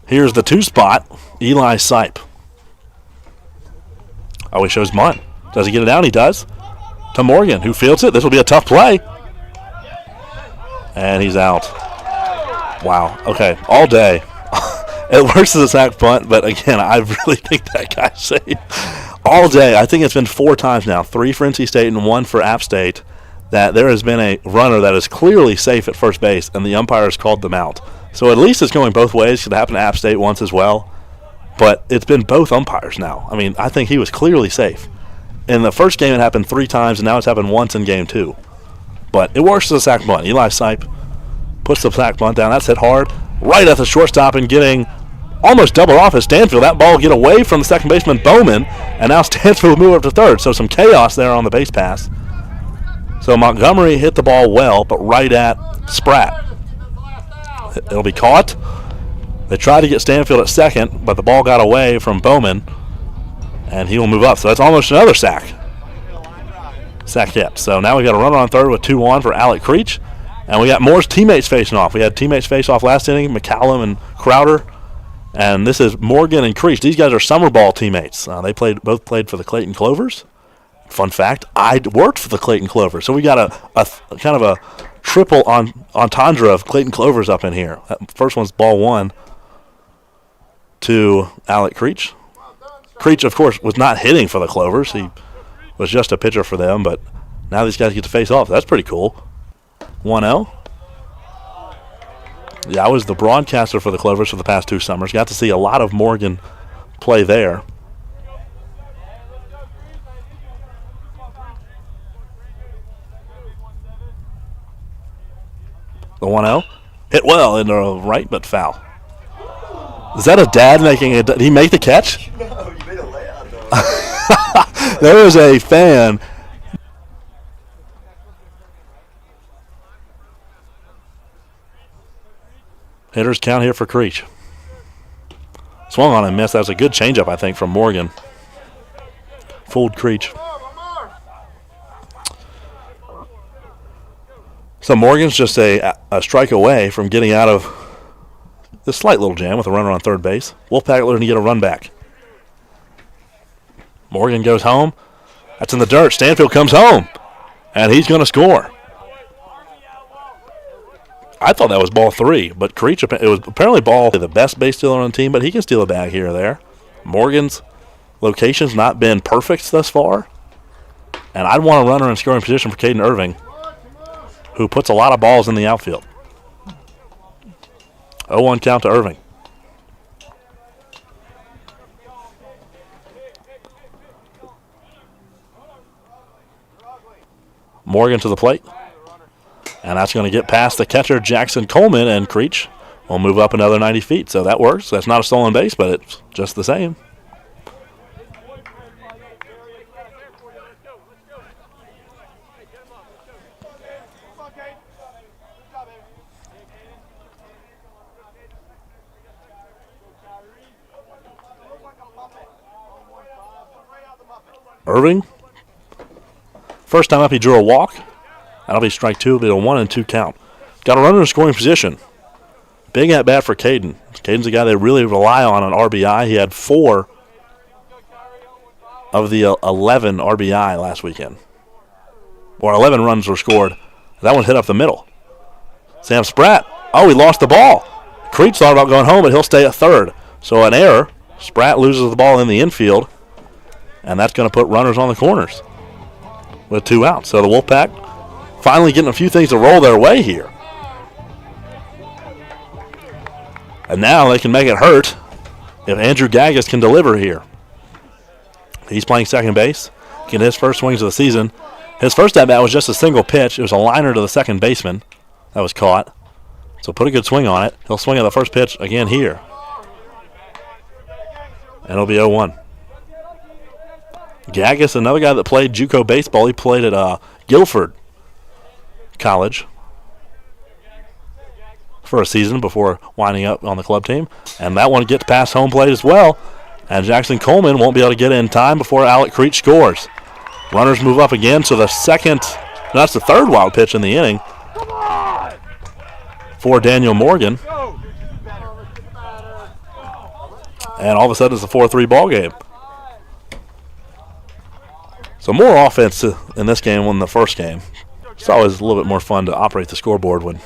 Speaker 1: Here's the 2 spot, Eli Sipe. Oh, he shows bunt. Does he get it down? He does. To Morgan, who fields it. This will be a tough play. And he's out. Wow. Okay, all day. It works as a sac bunt, but again, I really think that guy's safe. All day, I think it's been 4 times now, 3 for NC State and 1 for App State, that there has been a runner that is clearly safe at first base, and the umpire has called them out. So at least it's going both ways. It happened to App State once as well. But it's been both umpires now. I mean, I think he was clearly safe. In the first game, it happened 3 times, and now it's happened once in Game 2. But it works as a sac bunt. Eli Sipe puts the sac bunt down. That's hit hard right at the shortstop and getting almost double off at Stanfield. That ball will get away from the second baseman, Bowman, and now Stanfield will move up to third. So some chaos there on the base pass. So Montgomery hit the ball well, but right at Spratt. It'll be caught. They tried to get Stanfield at second, but the ball got away from Bowman, and he will move up. So that's almost another sack. sack hit. So now we got a runner on third with 2 on for Alec Creech. And we got Moore's teammates facing off. We had teammates face off last inning, McCallum and Crowder. And this is Morgan and Creech. These guys are summer ball teammates. They both played for the Clayton Clovers. Fun fact, I worked for the Clayton Clovers. So we got a kind of a triple entendre of Clayton Clovers up in here. That first one's ball 1 to Alec Creech. Creech, of course, was not hitting for the Clovers. He was just a pitcher for them, but now these guys get to face off. That's pretty cool. 1-0. Yeah, I was the broadcaster for the Clovers for the past 2 summers. Got to see a lot of Morgan play there. The 1-0. Hit well in the right, but foul. Is that a dad making it? Did he make the catch?
Speaker 4: No, you made a layout, though.
Speaker 1: There was a fan. Hitters count here for Creech. Swung on and missed. That was a good changeup, I think, from Morgan. Fooled Creech. So Morgan's just a strike away from getting out of this slight little jam with a runner on third base. Wolfpack looking to get a run back. Morgan goes home. That's in the dirt. Stanfield comes home, and he's going to score. I thought that was ball 3, but Creech, it was apparently ball the best base stealer on the team, but he can steal a bag here or there. Morgan's location's not been perfect thus far, and I'd want a runner in scoring position for Caden Irving, who puts a lot of balls in the outfield. 0-1 count to Irving. Morgan to the plate. And that's going to get past the catcher, Jackson Coleman, and Creech will move up another 90 feet. So that works. That's not a stolen base, but it's just the same. Irving. First time up, he drew a walk. That'll be strike 2. It'll be a 1-2 count. Got a runner in scoring position. Big at bat for Caden. Caden's a guy they really rely on RBI. He had 4 of the 11 RBI last weekend. Or 11 runs were scored. That one hit up the middle. Sam Spratt. Oh, he lost the ball. Creech thought about going home, but he'll stay at third. So an error. Spratt loses the ball in the infield. And that's going to put runners on the corners with 2 outs. So the Wolfpack finally getting a few things to roll their way here. And now they can make it hurt if Andrew Gaggus can deliver here. He's playing second base, getting his first swings of the season. His first at-bat was just a single pitch. It was a liner to the second baseman that was caught. So put a good swing on it. He'll swing at the first pitch again here. And it'll be 0-1. Gaggus, another guy that played JUCO baseball. He played at Guilford College for a season before winding up on the club team. And that one gets past home plate as well. And Jackson Coleman won't be able to get in time before Alec Creech scores. Runners move up again. So the that's the third wild pitch in the inning for Daniel Morgan. And all of a sudden it's a 4-3 ball game. So more offense in this game than the first game. It's always a little bit more fun to operate the scoreboard when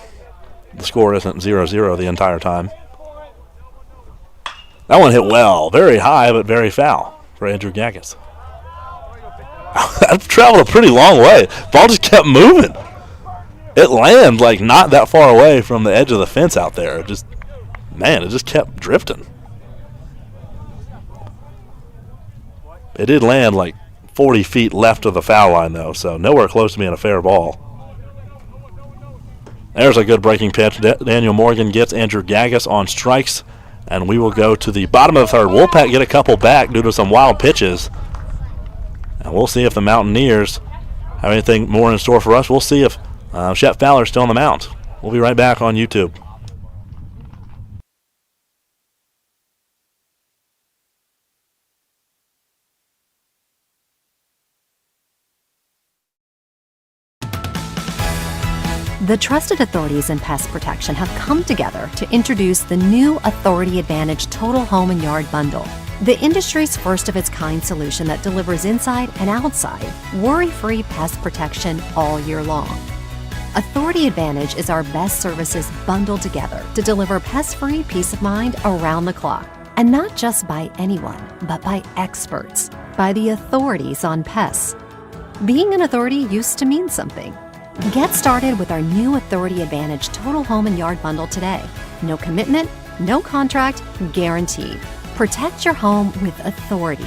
Speaker 1: the score isn't 0-0 the entire time. That one hit well. Very high, but very foul for Andrew Gaggus. That traveled a pretty long way. Ball just kept moving. It landed like not that far away from the edge of the fence out there. It just kept drifting. It did land like 40 feet left of the foul line, though, so nowhere close to being a fair ball. There's a good breaking pitch. Daniel Morgan gets Andrew Gaggus on strikes, and we will go to the bottom of the third. Wolfpack get a couple back due to some wild pitches, and we'll see if the Mountaineers have anything more in store for us. We'll see if Shep Fowler's still on the mound. We'll be right back on YouTube.
Speaker 2: The trusted authorities in pest protection have come together to introduce the new Authority Advantage Total Home and Yard Bundle, the industry's first of its kind solution that delivers inside and outside worry-free pest protection all year long. Authority Advantage is our best services bundled together to deliver pest-free peace of mind around the clock. And not just by anyone, but by experts, by the authorities on pests. Being an authority used to mean something. Get started with our new Authority Advantage Total Home and Yard Bundle today. No commitment, no contract, guaranteed. Protect your home with authority.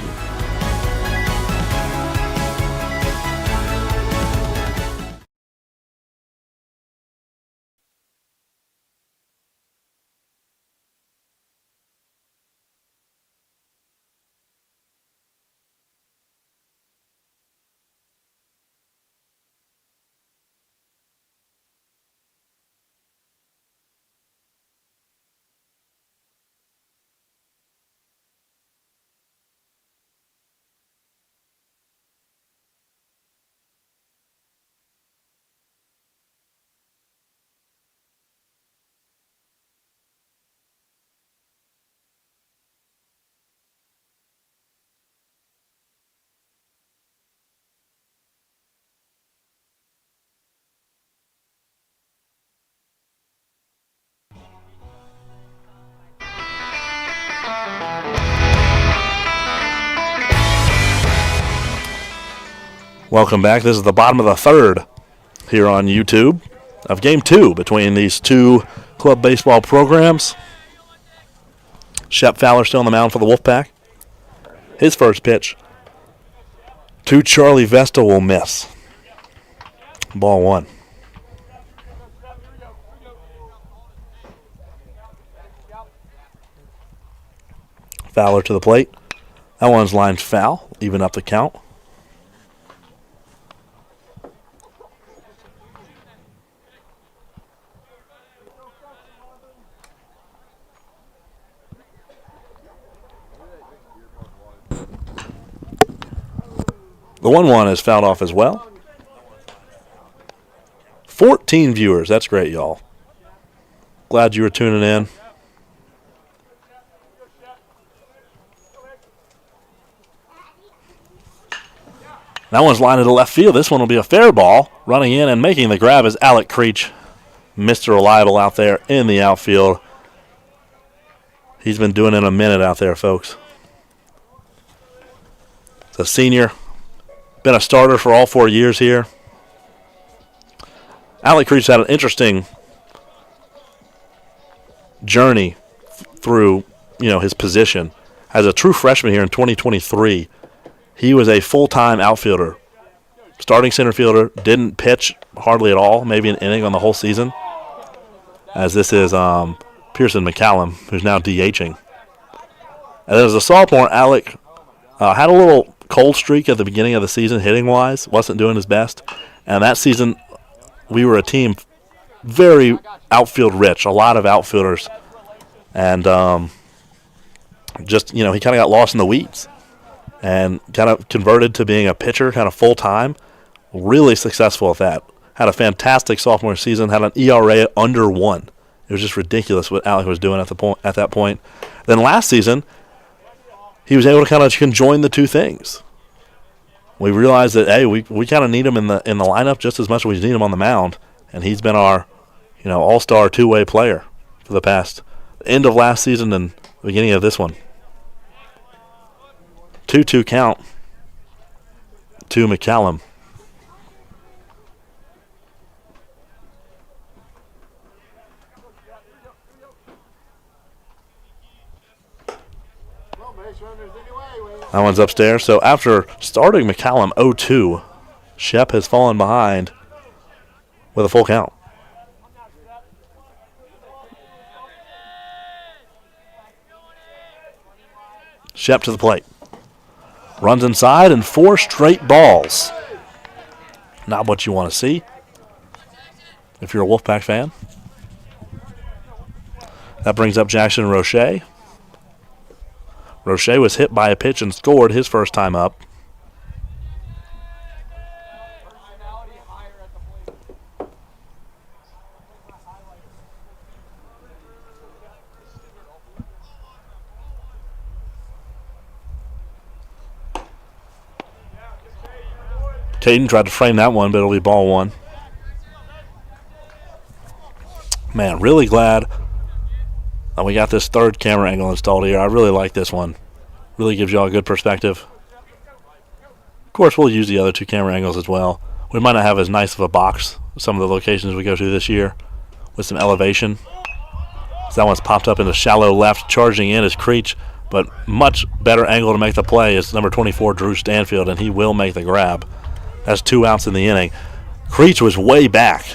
Speaker 1: Welcome back. This is the bottom of the third here on YouTube of Game 2 between these two club baseball programs. Shep Fowler still on the mound for the Wolfpack. His first pitch to Charlie Vesta will miss. Ball one. Fowler to the plate. That one's lined foul, even up the count. The 1-1 is fouled off as well. 14 viewers. That's great, y'all. Glad you were tuning in. That one's lined to left field. This one will be a fair ball. Running in and making the grab is Alec Creech, Mr. Reliable out there in the outfield. He's been doing it a minute out there, folks. It's a senior. Been a starter for all 4 years here. Alec Creech had an interesting journey through, his position. As a true freshman here in 2023, he was a full-time outfielder. Starting center fielder, didn't pitch hardly at all, maybe an inning on the whole season. As this is Pearson McCallum, who's now DHing. And then as a sophomore, Alec had a little cold streak at the beginning of the season, hitting-wise. Wasn't doing his best. And that season, we were a team very outfield-rich, a lot of outfielders. And he kind of got lost in the weeds and kind of converted to being a pitcher kind of full-time. Really successful at that. Had a fantastic sophomore season, had an ERA under 1. It was just ridiculous what Alec was doing at that point. Then last season, he was able to kind of conjoin the two things. We realized that, hey, we kind of need him in the lineup just as much as we need him on the mound, and he's been our, all-star two-way player for the past end of last season and beginning of this one. 2-2 count to McCallum. That one's upstairs. So after starting McCallum 0-2, Shep has fallen behind with a full count. Shep to the plate. Runs inside and 4 straight balls. Not what you want to see if you're a Wolfpack fan. That brings up Jackson Roche. Roche was hit by a pitch and scored his first time up. Caden tried to frame that one, but it'll be ball one. Man, really glad that we got this third camera angle installed here. I really like this one. Really gives y'all a good perspective. Of course, we'll use the other two camera angles as well. We might not have as nice of a box some of the locations we go to this year with some elevation. So that one's popped up into shallow left. Charging in is Creech, but much better angle to make the play is number 24, Drew Stanfield, and he will make the grab. That's 2 outs in the inning. Creech was way back,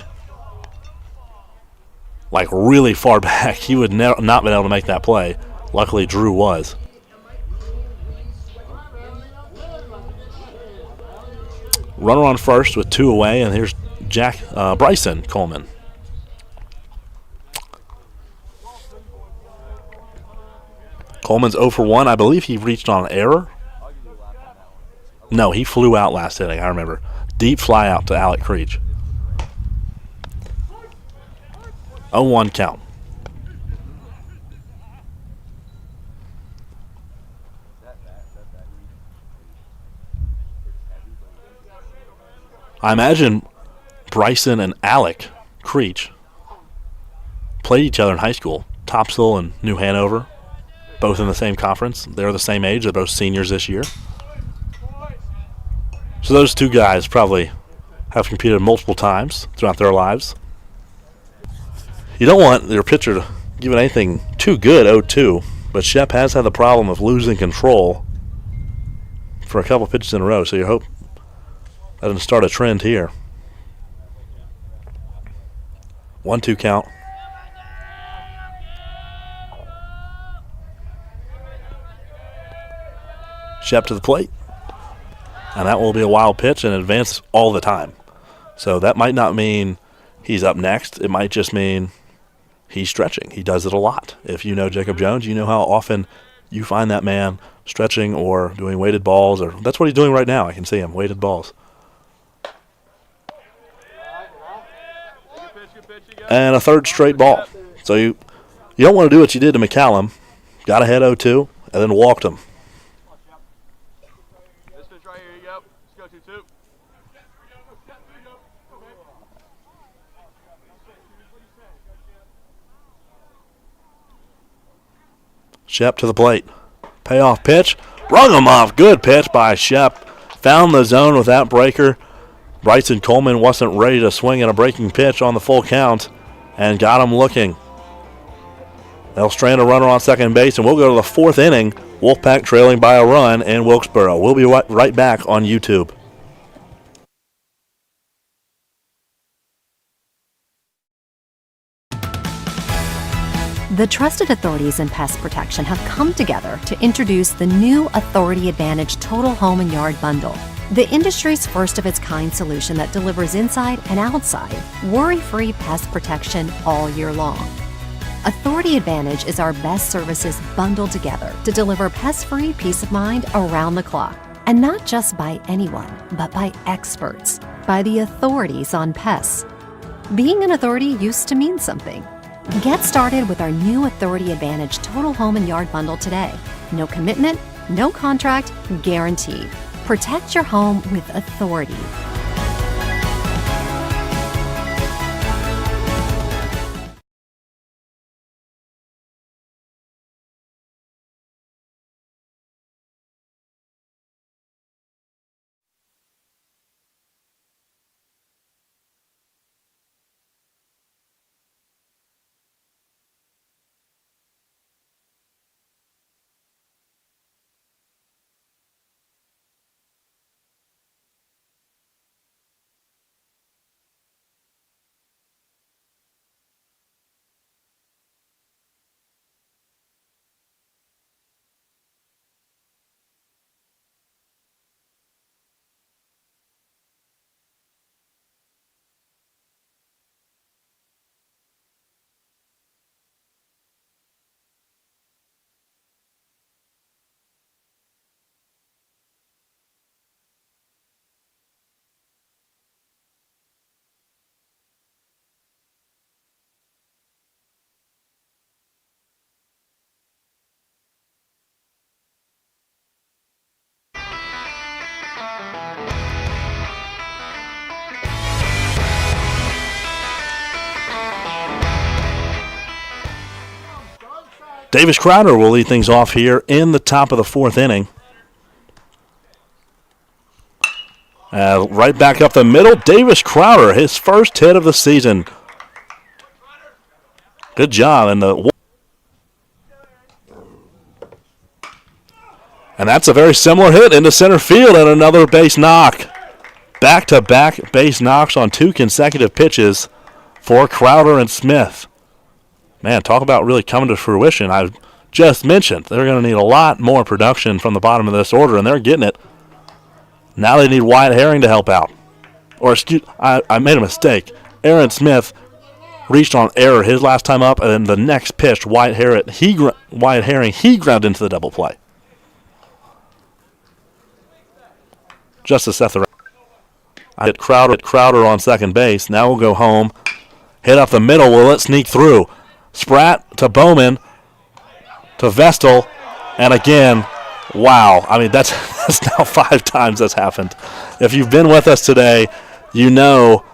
Speaker 1: like really far back. He would not been able to make that play. Luckily, Drew was. Runner on first with 2 away, and here's Bryson Coleman. Coleman's 0 for 1. I believe he reached on an error. No, he flew out last inning, I remember. Deep fly out to Alec Creech. 0-1 count. I imagine Bryson and Alec Creech played each other in high school. Topsail and New Hanover, both in the same conference. They're the same age. They're both seniors this year. So those two guys probably have competed multiple times throughout their lives. You don't want your pitcher to give it anything too good, 0-2, but Shep has had the problem of losing control for a couple pitches in a row, so you hope that doesn't start a trend here. 1-2 count. Shep to the plate. And that will be a wild pitch and advance all the time. So that might not mean he's up next. It might just mean he's stretching. He does it a lot. If you know Jacob Jones, you know how often you find that man stretching or doing weighted balls. Or that's what he's doing right now. I can see him, weighted balls. And a third straight ball. So you don't want to do what you did to McCallum. Got ahead 0-2 and then walked him.
Speaker 5: This pitch right here, you go. Let's go 2-2.
Speaker 1: Shep to the plate. Payoff pitch. Rung him off. Good pitch by Shep. Found the zone with that breaker. Bryson Coleman wasn't ready to swing at a breaking pitch on the full count and got him looking. They'll strand a runner on second base, and we'll go to the 4th inning. Wolfpack trailing by a run in Wilkesboro. We'll be right back on YouTube.
Speaker 2: The trusted authorities in pest protection have come together to introduce the new Authority Advantage Total Home and Yard Bundle, the industry's first of its kind solution that delivers inside and outside worry-free pest protection all year long. Authority Advantage is our best services bundled together to deliver pest-free peace of mind around the clock. And not just by anyone, but by experts, by the authorities on pests. Being an authority used to mean something. Get started with our new Authority Advantage Total Home and Yard Bundle today. No commitment, no contract, guaranteed. Protect your home with authority.
Speaker 1: Davis Crowder will lead things off here in the top of the fourth inning. Right back up the middle, Davis Crowder, his first hit of the season. Good job. And that's a very similar hit into center field and another base knock. Back-to-back base knocks on 2 consecutive pitches for Crowder and Smith. Man, talk about really coming to fruition. I just mentioned they're going to need a lot more production from the bottom of this order, and they're getting it. Now they need Wyatt Herring to help out. I made a mistake. Aaron Smith reached on error his last time up, and then the next pitch, Wyatt Herring, he grounded into the double play. Just to set the record. I hit Crowder on second base. Now we'll go home. Hit up the middle. Will it sneak through? Spratt to Bowman to Vestal, and again, wow. I mean, that's now 5 times that's happened. If you've been with us today, you know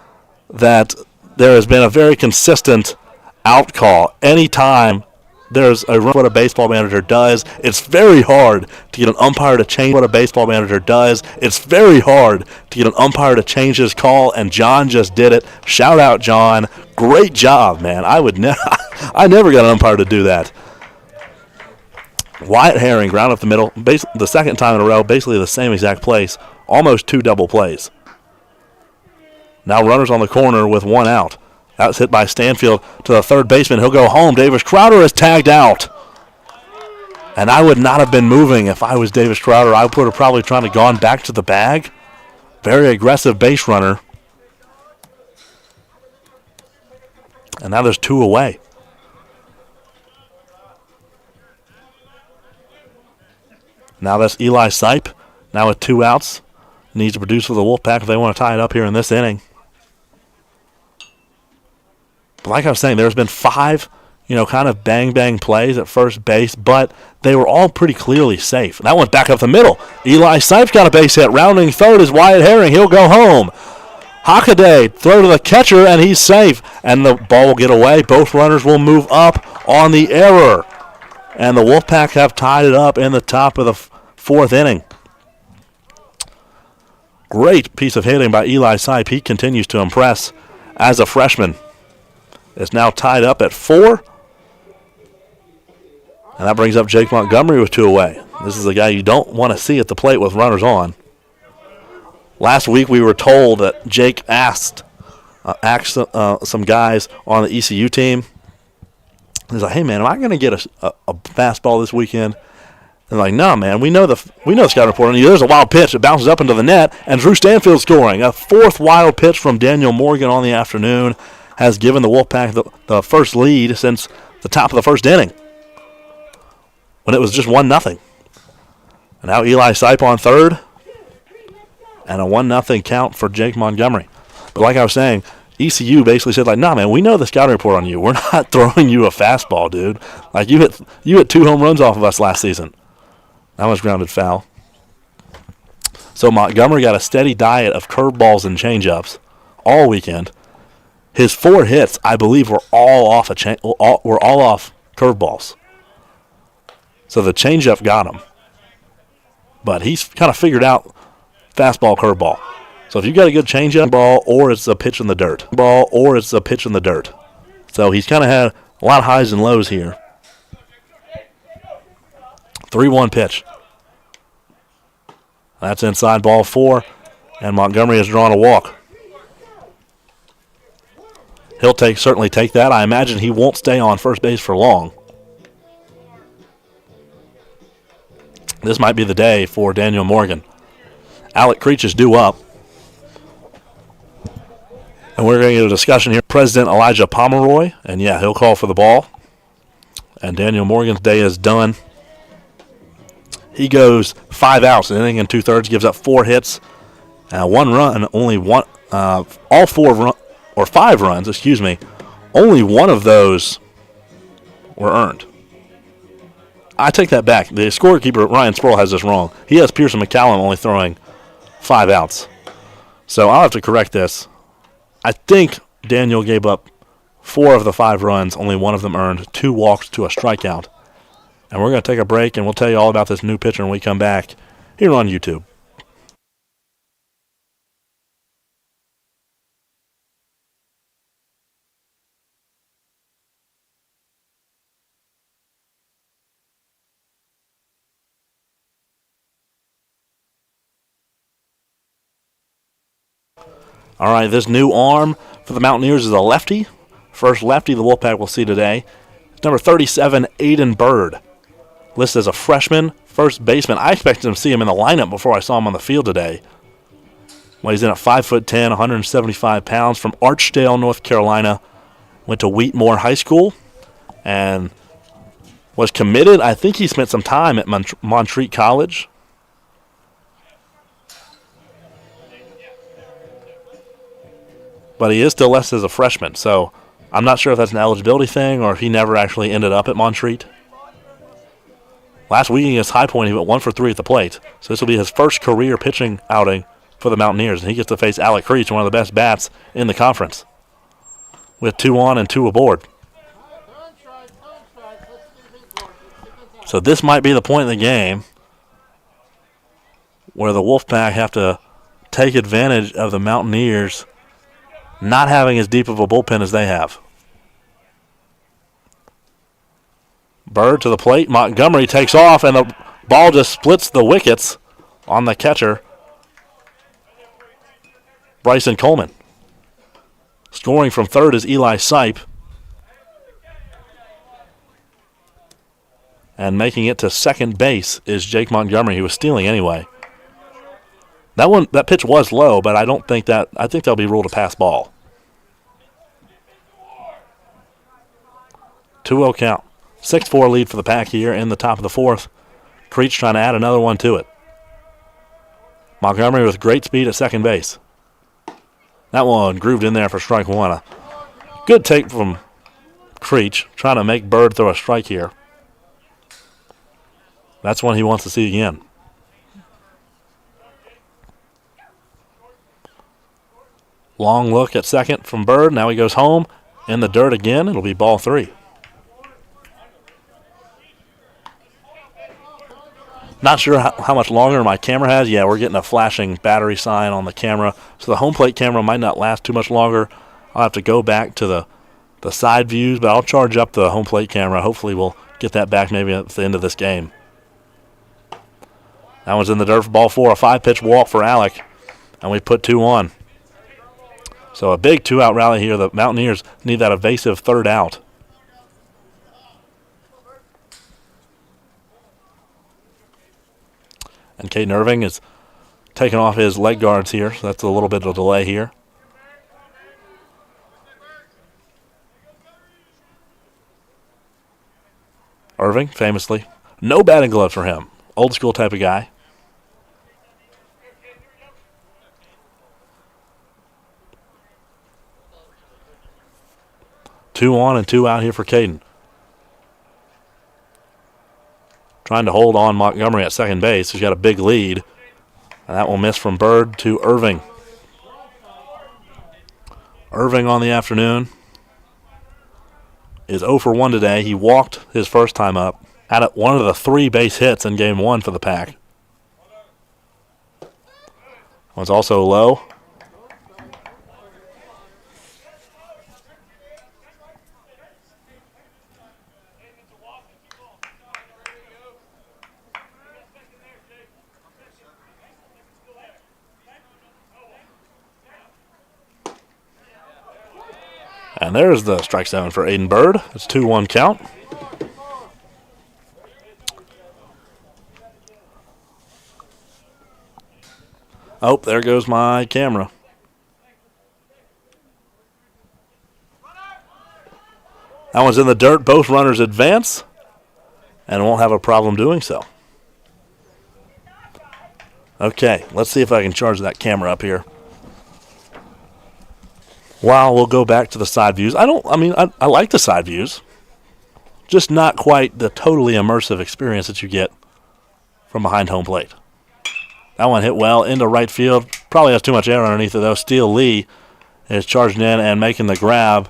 Speaker 1: that there has been a very consistent out call. Anytime there's a run, what a baseball manager does, it's very hard to get an umpire to change what a baseball manager does. It's very hard to get an umpire to change his call, and John just did it. Shout out, John. Great job, man. I never got an umpire to do that. Wyatt Herring ground up the middle, the second time in a row, basically the same exact place, almost 2 double plays. Now runners on the corner with 1 out. That's hit by Stanfield to the third baseman. He'll go home. Davis Crowder is tagged out. And I would not have been moving if I was Davis Crowder. I would have probably trying to gone back to the bag. Very aggressive base runner. And now there's 2 away. Now that's Eli Sipe. Now with 2 outs. Needs to produce for the Wolfpack if they want to tie it up here in this inning. But like I was saying, there's been 5, kind of bang-bang plays at first base, but they were all pretty clearly safe. That one's back up the middle. Eli Sipe's got a base hit. Rounding third is Wyatt Herring. He'll go home. Hockaday, throw to the catcher, and he's safe. And the ball will get away. Both runners will move up on the error. And the Wolfpack have tied it up in the top of the 4th inning. Great piece of hitting by Eli Sipe. He continues to impress as a freshman. It's now tied up at 4. And that brings up Jake Montgomery with 2 away. This is a guy you don't want to see at the plate with runners on. Last week we were told that Jake asked some guys on the ECU team. He's like, hey, man, am I going to get a fastball this weekend? And like, no, man, we know the scouting report on you. There's a wild pitch. It bounces up into the net, and Drew Stanfield scoring. A 4th wild pitch from Daniel Morgan on the afternoon has given the Wolfpack the first lead since the top of the 1st inning, when it was just 1-0. And now Eli Sipe on third, and a 1-0 count for Jake Montgomery. But like I was saying, ECU basically said, like, nah, man, we know the scouting report on you. We're not throwing you a fastball, dude. Like, you hit 2 home runs off of us last season. That was grounded foul. So Montgomery got a steady diet of curveballs and changeups all weekend. His 4 hits, I believe, were all off curveballs. So the changeup got him. But he's kind of figured out fastball, curveball. So if you got a good changeup ball, or it's a pitch in the dirt. So he's kind of had a lot of highs and lows here. 3-1 pitch. That's inside ball 4, and Montgomery has drawn a walk. He'll certainly take that. I imagine he won't stay on first base for long. This might be the day for Daniel Morgan. Alec Creech is due up. And we're going to get a discussion here. President Elijah Pomeroy, and yeah, he'll call for the ball. And Daniel Morgan's day is done. He goes 5 outs, an inning and 2/3, gives up 4 hits, 1 run, only one, all 5 runs, only one of those were earned. I take that back. The scorekeeper, Ryan Sproul, has this wrong. He has Pearson McCallum only throwing 5 outs. So I'll have to correct this. I think Daniel gave up 4 of the 5 runs, only one of them earned, 2 walks to a strikeout. And we're going to take a break, and we'll tell you all about this new pitcher when we come back here on YouTube. All right, this new arm for the Mountaineers is a lefty. First lefty the Wolfpack will see today. Number 37, Aiden Bird. Listed as a freshman, first baseman. I expected to see him in the lineup before I saw him on the field today. Well, he's in at 5'10", 175 pounds, from Archdale, North Carolina. Went to Wheatmore High School and was committed. I think he spent some time at Montreat College. But he is still listed as a freshman, so I'm not sure if that's an eligibility thing or if he never actually ended up at Montreat. Last week against High Point, he went 1 for 3 at the plate. So this will be his first career pitching outing for the Mountaineers, and he gets to face Alec Creech, one of the best bats in the conference, with 2 on and 2 aboard. So this might be the point in the game where the Wolfpack have to take advantage of the Mountaineers not having as deep of a bullpen as they have. Bird to the plate. Montgomery takes off, and the ball just splits the wickets on the catcher, Bryson Coleman. Scoring from third is Eli Sipe. And making it to second base is Jake Montgomery. He was stealing anyway. That pitch was low, but I think that'll be ruled a pass ball. 2-0 count. 6-4 lead for the Pack here in the top of the fourth. Creech trying to add another one to it. Montgomery with great speed at second base. That one grooved in there for strike one. A good take from Creech, trying to make Bird throw a strike here. That's one he wants to see again. Long look at second from Bird. Now he goes home in the dirt again. It'll be ball 3. Not sure how much longer my camera has. Yeah, we're getting a flashing battery sign on the camera. So the home plate camera might not last too much longer. I'll have to go back to the side views, but I'll charge up the home plate camera. Hopefully we'll get that back maybe at the end of this game. That one's in the dirt for ball 4. A 5-pitch walk for Alec, and we put 2 on. So a big 2-out rally here. The Mountaineers need that evasive third out. And Caden Irving is taking off his leg guards here, so that's a little bit of a delay here. Irving, famously, no batting gloves for him. Old school type of guy. Two on and 2 out here for Caden. Trying to hold on Montgomery at second base. He's got a big lead. And that will miss from Bird to Irving. Irving on the afternoon is 0 for 1 today. He walked his first time up. Had one of the 3 base hits in game 1 for the Pack. Was also low. And there's the strike zone for Aiden Bird. It's 2-1 count. Oh, there goes my camera. That one's in the dirt. Both runners advance and won't have a problem doing so. Okay, let's see if I can charge that camera up here. Well, we'll go back to the side views. I like the side views. Just not quite the totally immersive experience that you get from behind home plate. That one hit well into right field. Probably has too much air underneath it, though. Steele Lee is charging in and making the grab.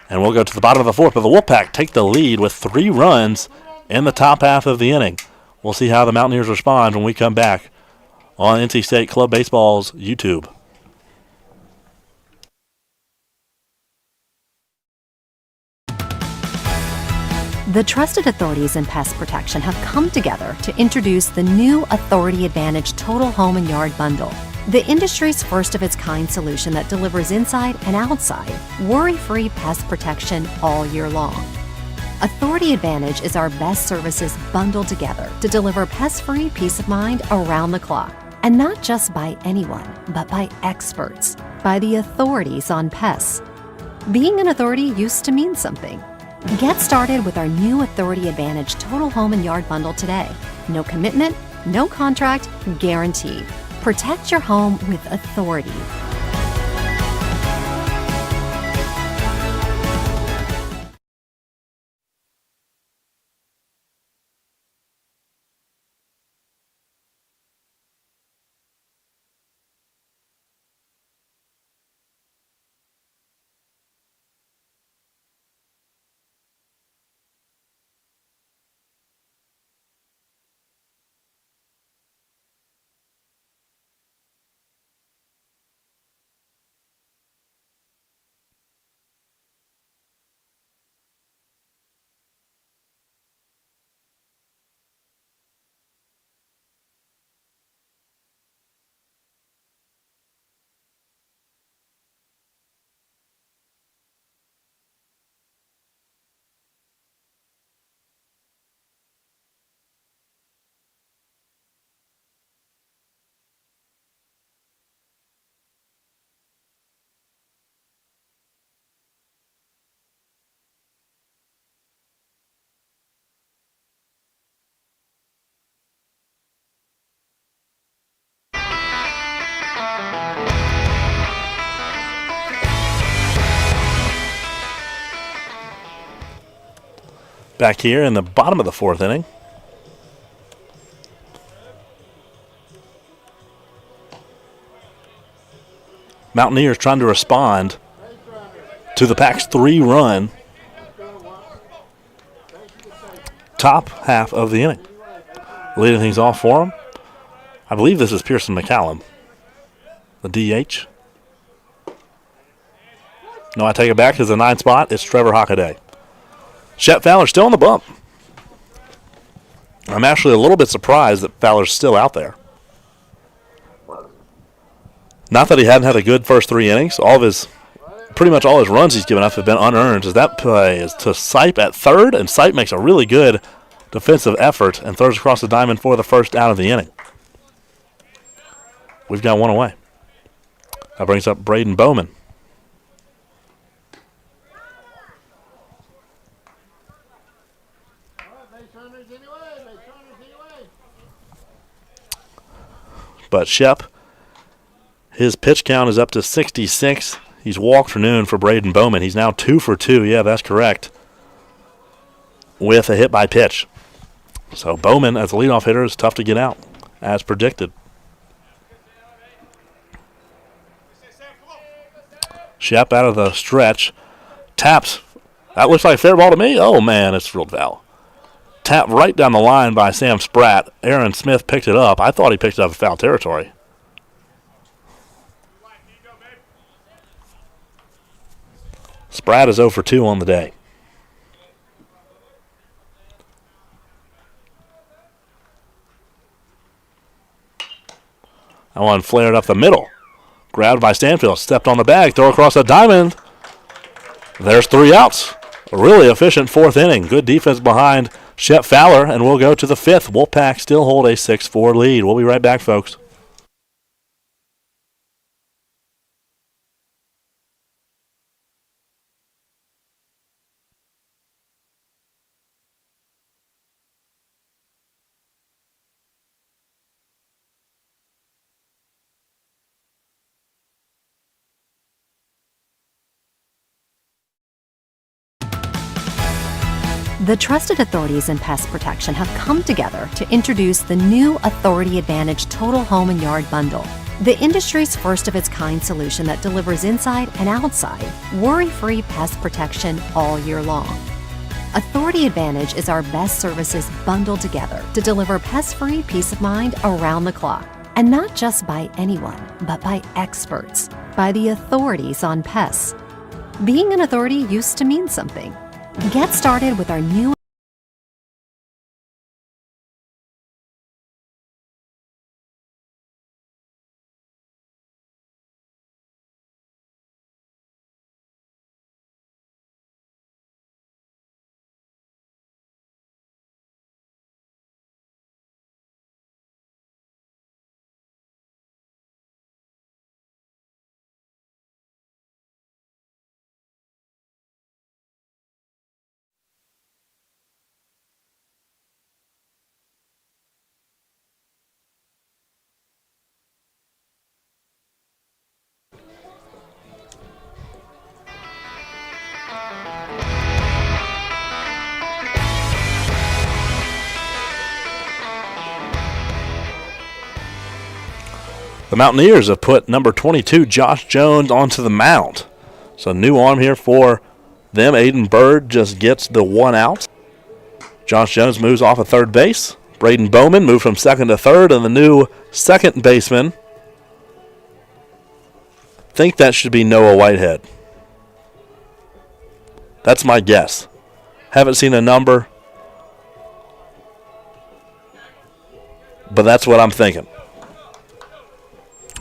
Speaker 1: And we'll go to the bottom of the fourth. But the Wolfpack take the lead with 3 runs in the top half of the inning. We'll see how the Mountaineers respond when we come back on NC State Club Baseball's YouTube.
Speaker 2: The trusted authorities in pest protection have come together to introduce the new Authority Advantage Total Home and Yard Bundle, the industry's first of its kind solution that delivers inside and outside worry-free pest protection all year long. Authority Advantage is our best services bundled together to deliver pest-free peace of mind around the clock. And not just by anyone, but by experts, by the authorities on pests. Being an authority used to mean something. Get started with our new Authority Advantage Total Home and Yard Bundle today. No commitment, no contract, guaranteed. Protect your home with authority.
Speaker 1: Back here in the bottom of the fourth inning. Mountaineers trying to respond to the Pack's 3-run top half of the inning. Leading things off for them, I believe this is Pearson McCallum, the DH. No, I take it back. It's a 9 spot. It's Trevor Hockaday. Shep Fowler still on the bump. I'm actually a little bit surprised that Fowler's still out there. Not that he hadn't had a good first 3 innings. Pretty much all his runs he's given up have been unearned. As that play is to Sipe at third, and Sipe makes a really good defensive effort and throws across the diamond for the first out of the inning. We've got one away. That brings up Braden Bowman. But Shep, his pitch count is up to 66. He's walked for noon for Braden Bowman. He's now 2 for 2. Yeah, that's correct. With a hit by pitch. So Bowman, as a leadoff hitter, is tough to get out, as predicted. Shep out of the stretch. Taps. That looks like a fair ball to me. Oh, man, it's ruled foul. Tapped right down the line by Sam Spratt. Aaron Smith picked it up. I thought he picked it up in foul territory. Spratt is 0 for 2 on the day. That one flared up the middle. Grabbed by Stanfield. Stepped on the bag. Throw across the diamond. There's 3 outs. A really efficient fourth inning. Good defense behind Shep Fowler, and we'll go to the 5th. Wolfpack still hold a 6-4 lead. We'll be right back, folks.
Speaker 2: The trusted authorities in pest protection have come together to introduce the new Authority Advantage Total Home and Yard Bundle, the industry's first of its kind solution that delivers inside and outside worry-free pest protection all year long. Authority Advantage is our best services bundled together to deliver pest-free peace of mind around the clock. And not just by anyone, but by experts, by the authorities on pests. Being an authority used to mean something. Get started with our new
Speaker 1: The Mountaineers have put number 22, Josh Jones, onto the mound. So new arm here for them. Aiden Bird just gets the one out. Josh Jones moves off of third base. Braden Bowman moved from second to third, and the new second baseman, I think that should be Noah Whitehead. That's my guess. Haven't seen a number, but that's what I'm thinking.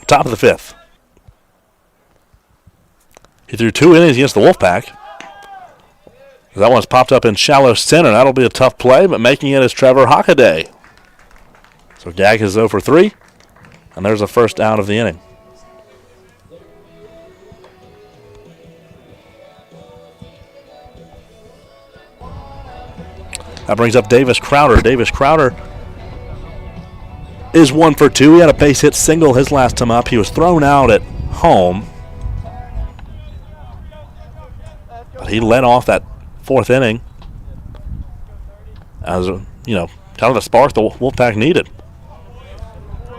Speaker 1: Top of the fifth. He threw 2 innings against the Wolfpack. That one's popped up in shallow center. That'll be a tough play, but making it is Trevor Hockaday. So Gag is 0 for 3, and there's a first out of the inning. That brings up Davis Crowder. Davis Crowder is 1 for 2. He had a base hit single his last time up. He was thrown out at home, but he led off that 4th inning as, kind of the spark the Wolfpack needed.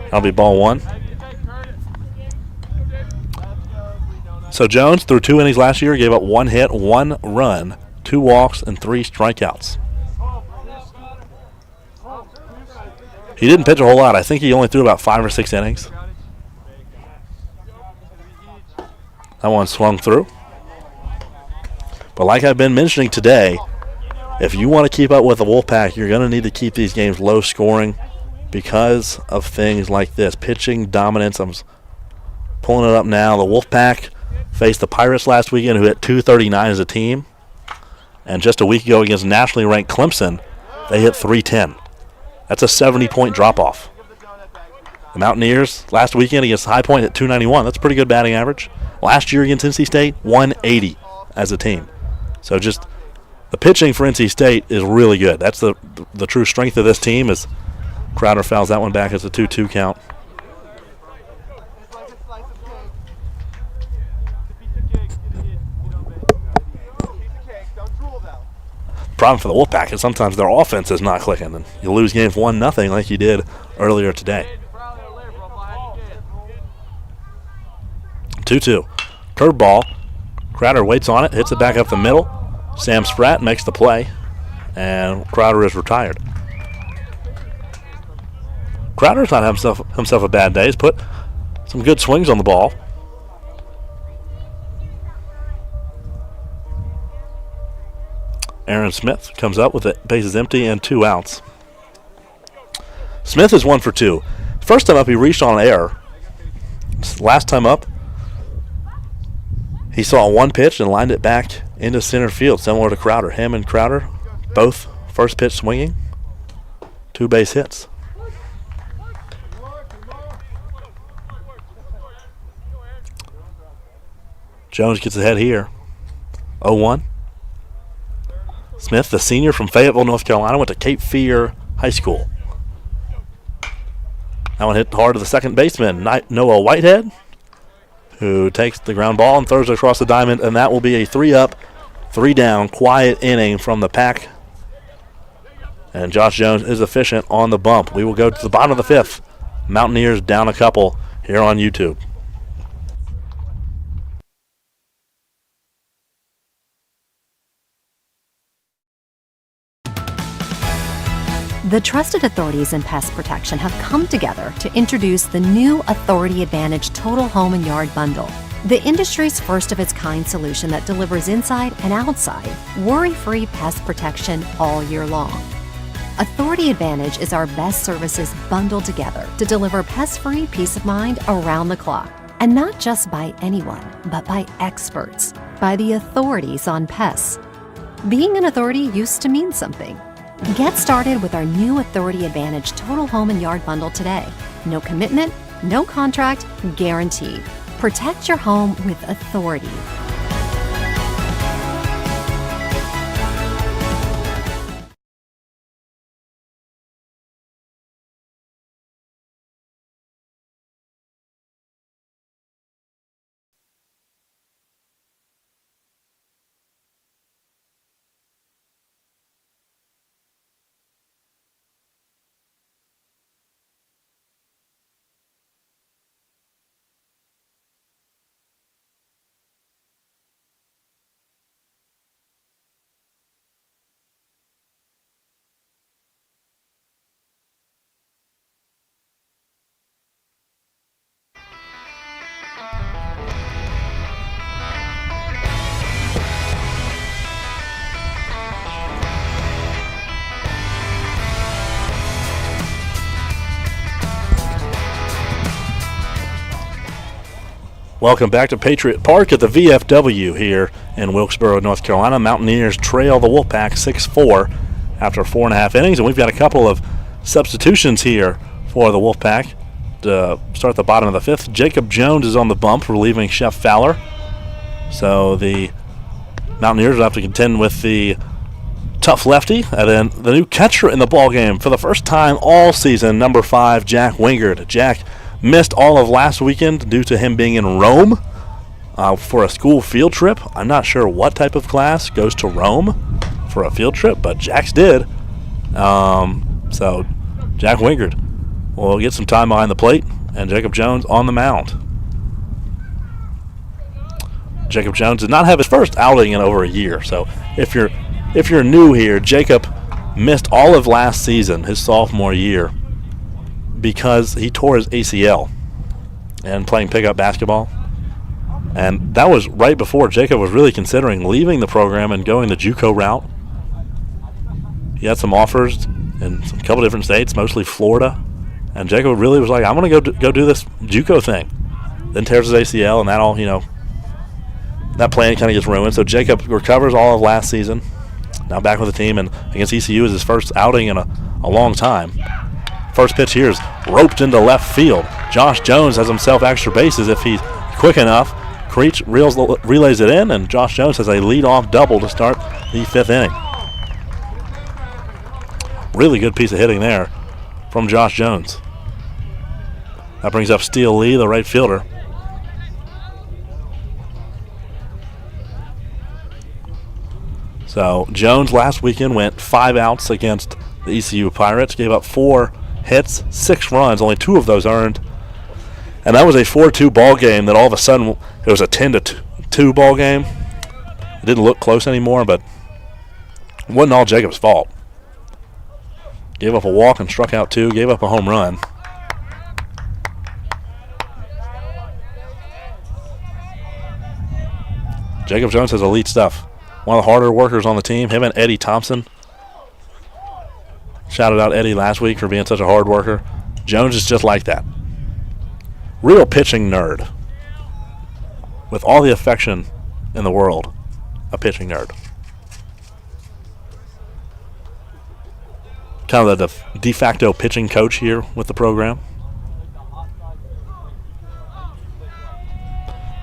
Speaker 1: That'll be ball 1. So Jones, through 2 innings last year, gave up 1 hit, 1 run, 2 walks, and 3 strikeouts. He didn't pitch a whole lot. I think he only threw about 5 or 6 innings. That one swung through. But like I've been mentioning today, if you want to keep up with the Wolfpack, you're going to need to keep these games low scoring because of things like this. Pitching dominance. I'm pulling it up now. The Wolfpack faced the Pirates last weekend, who hit 239 as a team. And just a week ago against nationally ranked Clemson, they hit 310. That's a 70-point drop-off. The Mountaineers last weekend against High Point hit 291. That's a pretty good batting average. Last year against NC State, 180 as a team. So just the pitching for NC State is really good. That's the true strength of this team. As Crowder fouls that one back as a 2-2 count. Problem for the Wolfpack is sometimes their offense is not clicking, and you lose games 1-0 like you did earlier today. 2-2. Curveball. Crowder waits on it, hits it back up the middle. Sam Spratt makes the play, and Crowder is retired. Crowder's not having himself a bad day. He's put some good swings on the ball. Aaron Smith comes up with it, bases empty and 2 outs. Smith is 1 for 2. First time up, he reached on an error. Last time up, he saw one pitch and lined it back into center field, similar to Crowder. Him and Crowder, both first pitch swinging, 2 base hits. Jones gets ahead here, 0-1. Smith, the senior from Fayetteville, North Carolina, went to Cape Fear High School. That one hit hard to the second baseman, Noah Whitehead, who takes the ground ball and throws it across the diamond, and that will be a 3-up, 3-down, quiet inning from the Pack. And Josh Jones is efficient on the bump. We will go to the bottom of the 5th. Mountaineers down a couple here on YouTube.
Speaker 2: The trusted authorities in pest protection have come together to introduce the new Authority Advantage Total Home and Yard Bundle, the industry's first of its kind solution that delivers inside and outside worry-free pest protection all year long. Authority Advantage is our best services bundled together to deliver pest-free peace of mind around the clock. And not just by anyone, but by experts, by the authorities on pests. Being an authority used to mean something. Get started with our new Authority Advantage Total Home and Yard Bundle today. No commitment, no contract, guaranteed. Protect your home with authority.
Speaker 1: Welcome back to Patriot Park at the VFW here in Wilkesboro, North Carolina. Mountaineers trail the Wolfpack 6-4 after 4.5 innings, and we've got a couple of substitutions here for the Wolfpack to start the bottom of the fifth. Jacob Jones is on the bump, relieving Chef Fowler. So the Mountaineers will have to contend with the tough lefty, and then the new catcher in the ballgame for the first time all season, number 5, Jack Wingard. Jack missed all of last weekend due to him being in Rome for a school field trip. I'm not sure what type of class goes to Rome for a field trip, but Jack's did. So Jack Wingard will get some time behind the plate, and Jacob Jones on the mound. Jacob Jones did not have his first outing in over a year, so if you're new here, Jacob missed all of last season, his sophomore year, because he tore his ACL and playing pickup basketball. And that was right before Jacob was really considering leaving the program and going the JUCO route. He had some offers in a couple different states, mostly Florida. And Jacob really was like, I'm going to go do this JUCO thing. Then tears his ACL, and that all, that plan kind of gets ruined. So Jacob recovers all of last season. Now back with the team, and against ECU is his first outing in a long time. First pitch here is roped into left field. Josh Jones has himself extra bases if he's quick enough. Creech relays it in, and Josh Jones has a leadoff double to start the fifth inning. Really good piece of hitting there from Josh Jones. That brings up Steele Lee, the right fielder. So Jones last weekend went 5 outs against the ECU Pirates, gave up 4 hits, 6 runs, only 2 of those earned. And that was a 4-2 ball game that all of a sudden it was a 10-2 ball game. It didn't look close anymore, but it wasn't all Jacob's fault. Gave up a walk and struck out 2, gave up a home run. Jacob Jones has elite stuff. One of the harder workers on the team, him and Eddie Thompson. Shouted out Eddie last week for being such a hard worker. Jones is just like that. Real pitching nerd. With all the affection in the world, a pitching nerd. Kind of the de facto pitching coach here with the program.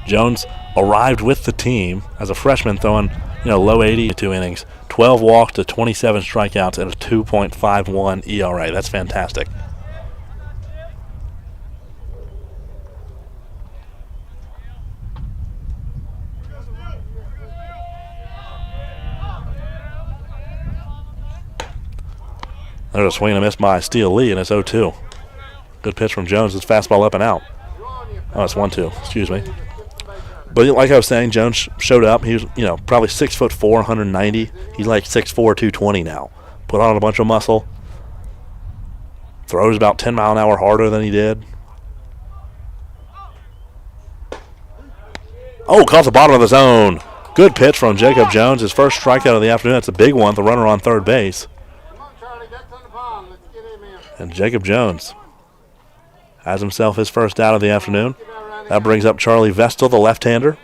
Speaker 1: Jones arrived with the team as a freshman, throwing low 80 2 innings, 12 walks to 27 strikeouts at a 2.51 ERA. That's fantastic. There's a swing and a miss by Steele Lee, and it's 0-2. Good pitch from Jones. It's fastball up and out. Oh, it's 1-2. Excuse me. But like I was saying, Jones showed up. He was, probably 6'4", 190. He's like 6'4", 220 now. Put on a bunch of muscle. Throws about 10 mile an hour harder than he did. Oh, caught the bottom of the zone. Good pitch from Jacob Jones. His first strikeout of the afternoon. That's a big one. The runner on third base.
Speaker 3: Come on, Charlie, ducks on the pond. Let's get him in.
Speaker 1: And Jacob Jones has himself his first out of the afternoon. That brings up Charlie Vestal, the left-hander.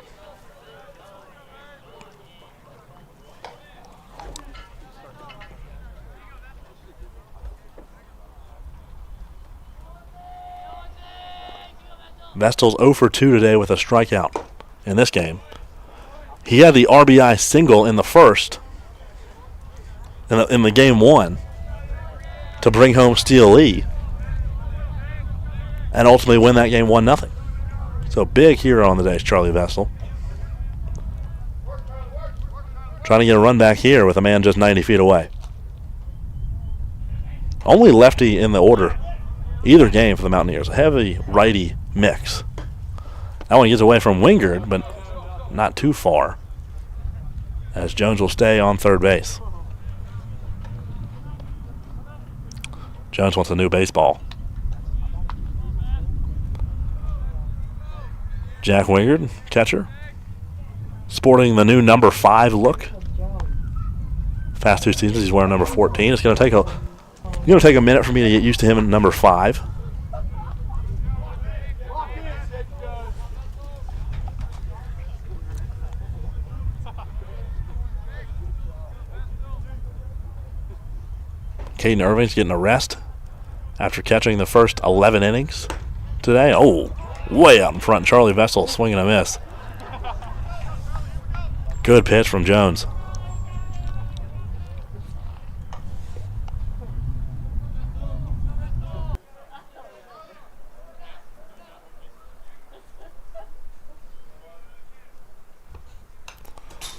Speaker 1: Vestal's 0 for 2 today with a strikeout in this game. He had the RBI single in the first, in the game one, to bring home Steele Lee, and ultimately win that game 1-0. So big hero on the day is Charlie Vestal. Trying to get a run back here with a man just 90 feet away. Only lefty in the order, either game for the Mountaineers. A heavy righty mix. That one gets away from Wingard, but not too far, as Jones will stay on third base. Jones wants a new baseball. Jack Wingard, catcher, sporting the new number 5 look. Past 2 seasons, he's wearing number 14. It's going to take a minute for me to get used to him in number 5. Caden Irving's getting a rest after catching the first 11 innings today. Oh, way out in front. Charlie Vestal swinging a miss. Good pitch from Jones.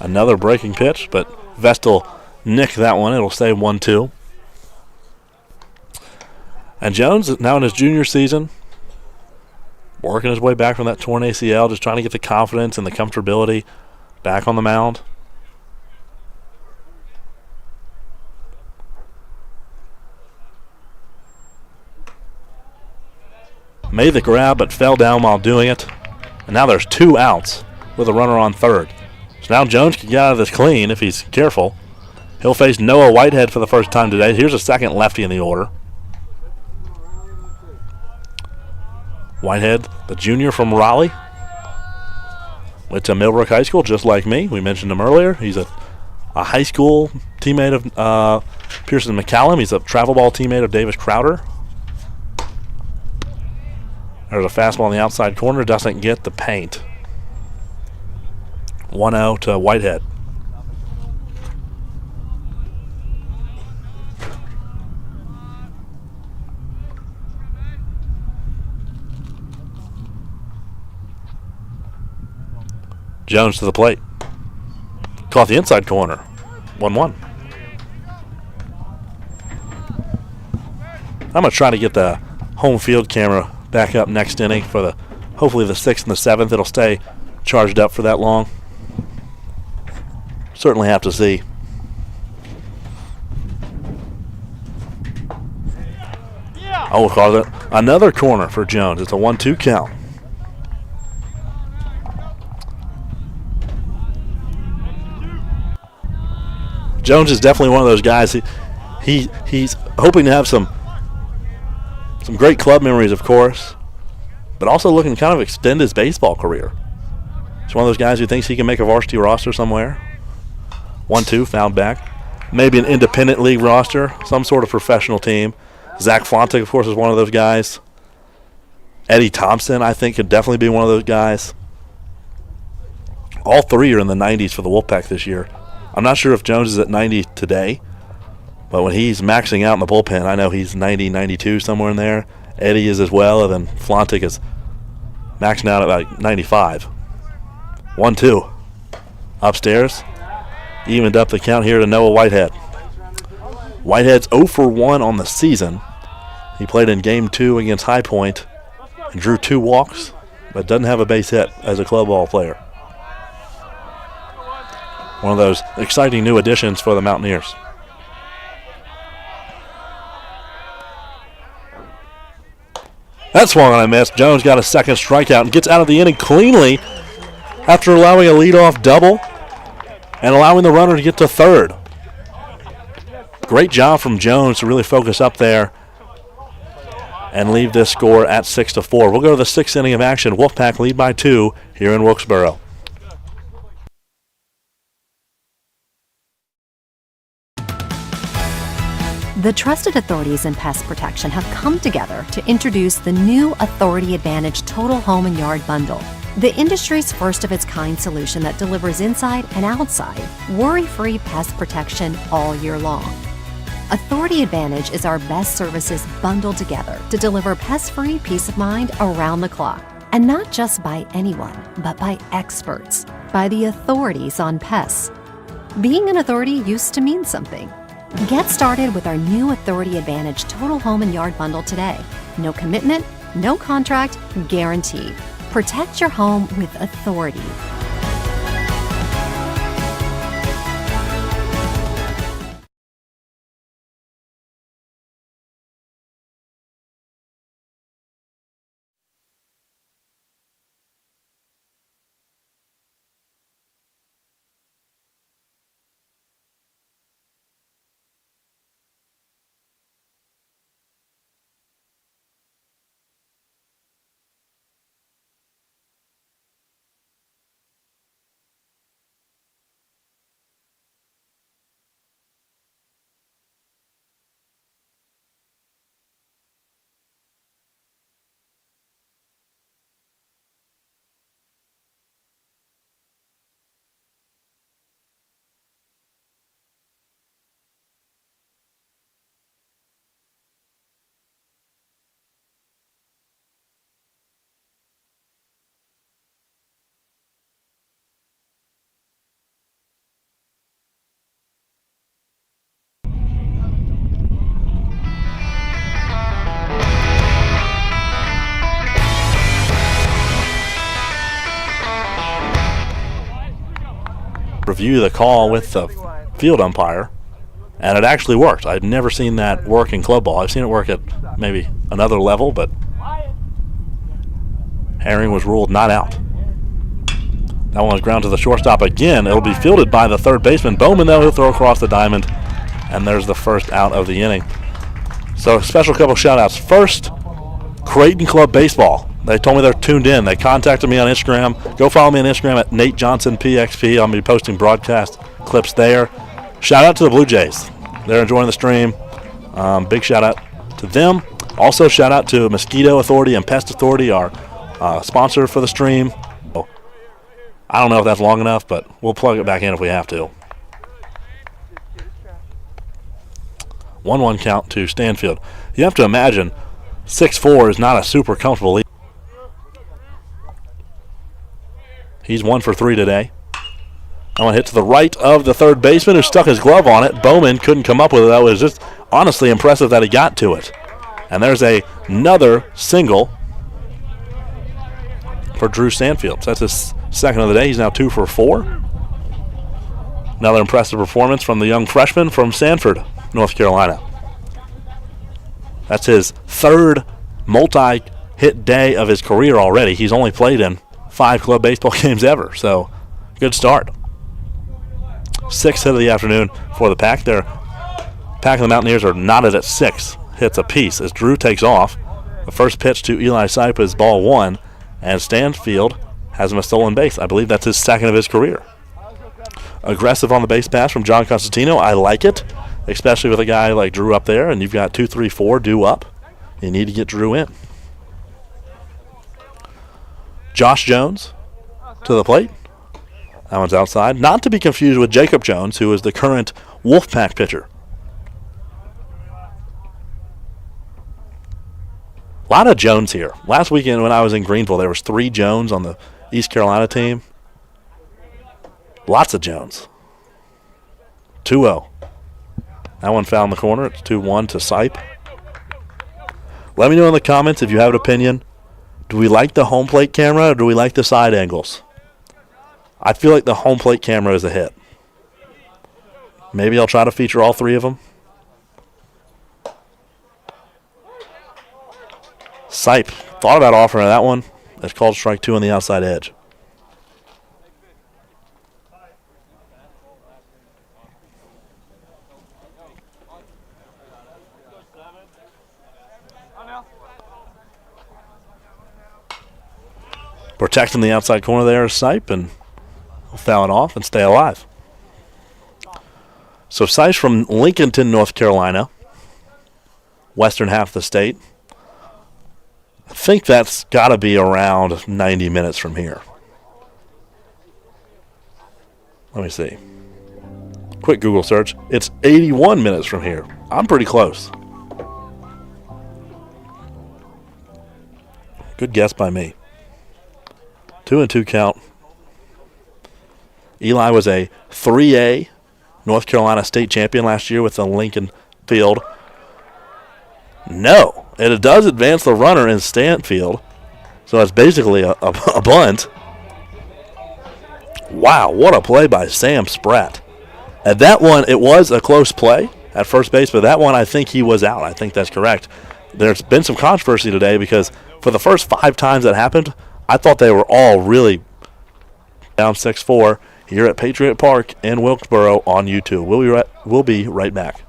Speaker 1: Another breaking pitch, but Vestal nicked that one. It'll stay 1-2. And Jones is now in his junior season, working his way back from that torn ACL, just trying to get the confidence and the comfortability back on the mound. Made the grab, but fell down while doing it. And now there's 2 outs with a runner on third. So now Jones can get out of this clean if he's careful. He'll face Noah Whitehead for the first time today. Here's a second lefty in the order. Whitehead, the junior from Raleigh. Went to Millbrook High School, just like me. We mentioned him earlier. He's a high school teammate of Pearson McCallum. He's a travel ball teammate of Davis Crowder. There's a fastball on the outside corner. Doesn't get the paint. 1-0 to Whitehead. Jones to the plate. Caught the inside corner. 1-1. I'm going to try to get the home field camera back up next inning for hopefully the 6th and the 7th. It'll stay charged up for that long. Certainly have to see. Oh, call it another corner for Jones. It's a 1-2 count. Jones is definitely one of those guys. He's hoping to have some great club memories, of course, but also looking to kind of extend his baseball career. He's one of those guys who thinks he can make a varsity roster somewhere. 1-2, fouled back. Maybe an independent league roster, some sort of professional team. Zach Flontic, of course, is one of those guys. Eddie Thompson, I think, could definitely be one of those guys. All 3 are in the 90s for the Wolfpack this year. I'm not sure if Jones is at 90 today, but when he's maxing out in the bullpen, I know he's 90, 92, somewhere in there. Eddie is as well, and then Flontic is maxing out at about 95. 1-2. Upstairs. Evened up the count here to Noah Whitehead. Whitehead's 0 for 1 on the season. He played in Game 2 against High Point and drew 2 walks, but doesn't have a base hit as a club ball player. One of those exciting new additions for the Mountaineers. That swung on a miss. Jones got a second strikeout and gets out of the inning cleanly after allowing a leadoff double and allowing the runner to get to third. Great job from Jones to really focus up there and leave this score at 6-4. We'll go to the sixth inning of action. Wolfpack lead by 2 here in Wilkesboro.
Speaker 2: The trusted authorities in pest protection have come together to introduce the new Authority Advantage Total Home and Yard Bundle, the industry's first of its kind solution that delivers inside and outside worry-free pest protection all year long. Authority Advantage is our best services bundled together to deliver pest-free peace of mind around the clock. And not just by anyone, but by experts, by the authorities on pests. Being an authority used to mean something. Get started with our new Authority Advantage Total Home and Yard Bundle today. No commitment, no contract, guaranteed. Protect your home with authority.
Speaker 1: Review the call with the field umpire, and it actually worked. I've never seen that work in club ball. I've seen it work at maybe another level, but Herring was ruled not out. That one was ground to the shortstop again. It'll be fielded by the third baseman. Bowman, though, he'll throw across the diamond, and there's the first out of the inning. So a special couple shout-outs. First, Creighton Club Baseball. They told me they're tuned in. They contacted me on Instagram. Go follow me on Instagram at Nate Johnson PXP. I'll be posting broadcast clips there. Shout out to the Blue Jays. They're enjoying the stream. Big shout out to them. Also shout out to Mosquito Authority and Pest Authority, our sponsor for the stream. I don't know if that's long enough, but we'll plug it back in if we have to. 1-1 count to Stanfield. You have to imagine 6'4" is not a super comfortable lead. He's 1 for 3 today. That one hit to the right of the third baseman who stuck his glove on it. Bowman couldn't come up with it. That was just honestly impressive that he got to it. And there's another single for Drew Stanfield. So that's his second of the day. He's now 2 for 4. Another impressive performance from the young freshman from Sanford, North Carolina. That's his third multi-hit day of his career already. He's only played in 5 club baseball games ever, so good start. 6th hit of the afternoon for the Pack. Their Pack and the Mountaineers are knotted at 6 hits apiece as Drew takes off. The first pitch to Eli Sipe is ball 1, and Stanfield has him a stolen base. I believe that's his second of his career. Aggressive on the base pass from John Constantino. I like it, especially with a guy like Drew up there, and you've got 2, 3, 4 due up. You need to get Drew in. Josh Jones to the plate. That one's outside. Not to be confused with Jacob Jones, who is the current Wolfpack pitcher. A lot of Jones here. Last weekend when I was in Greenville, there was 3 Jones on the East Carolina team. Lots of Jones. 2-0. That one found the corner. It's 2-1 to Sipe. Let me know in the comments if you have an opinion. Do we like the home plate camera or do we like the side angles? I feel like the home plate camera is a hit. Maybe I'll try to feature all 3 of them. Sipe thought about offering that one. It's called strike two on the outside edge. Protecting the outside corner there is Sipe, and he'll foul it off and stay alive. So Sipe's from Lincolnton, North Carolina, western half of the state. I think that's got to be around 90 minutes from here. Let me see. Quick Google search. It's 81 minutes from here. I'm pretty close. Good guess by me. 2-2 count. Eli was a 3A North Carolina state champion last year with the Lincoln field. No, it does advance the runner in Stanfield, so it's basically a bunt. Wow, what a play by Sam Spratt. At that one, it was a close play at first base, but that one I think he was out. I think that's correct. There's been some controversy today because for the first 5 times that happened, I thought they were all really down 6-4 here at Patriot Park in Wilkesboro on YouTube. We'll be right back.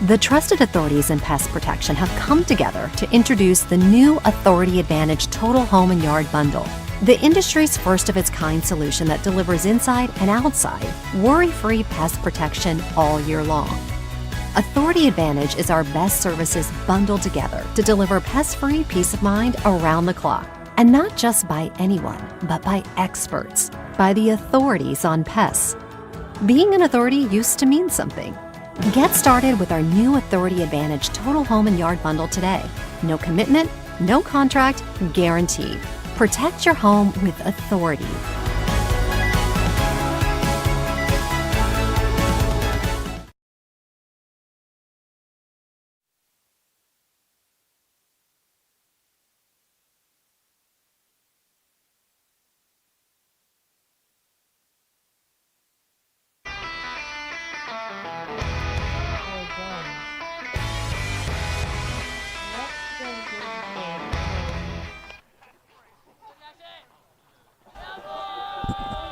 Speaker 2: The trusted authorities in pest protection have come together to introduce the new Authority Advantage Total Home and Yard Bundle, the industry's first of its kind solution that delivers inside and outside worry-free pest protection all year long. Authority Advantage is our best services bundled together to deliver pest-free peace of mind around the clock. And not just by anyone, but by experts, by the authorities on pests. Being an authority used to mean something. Get started with our new Authority Advantage Total Home and Yard Bundle today. No commitment, no contract, guaranteed. Protect your home with authority.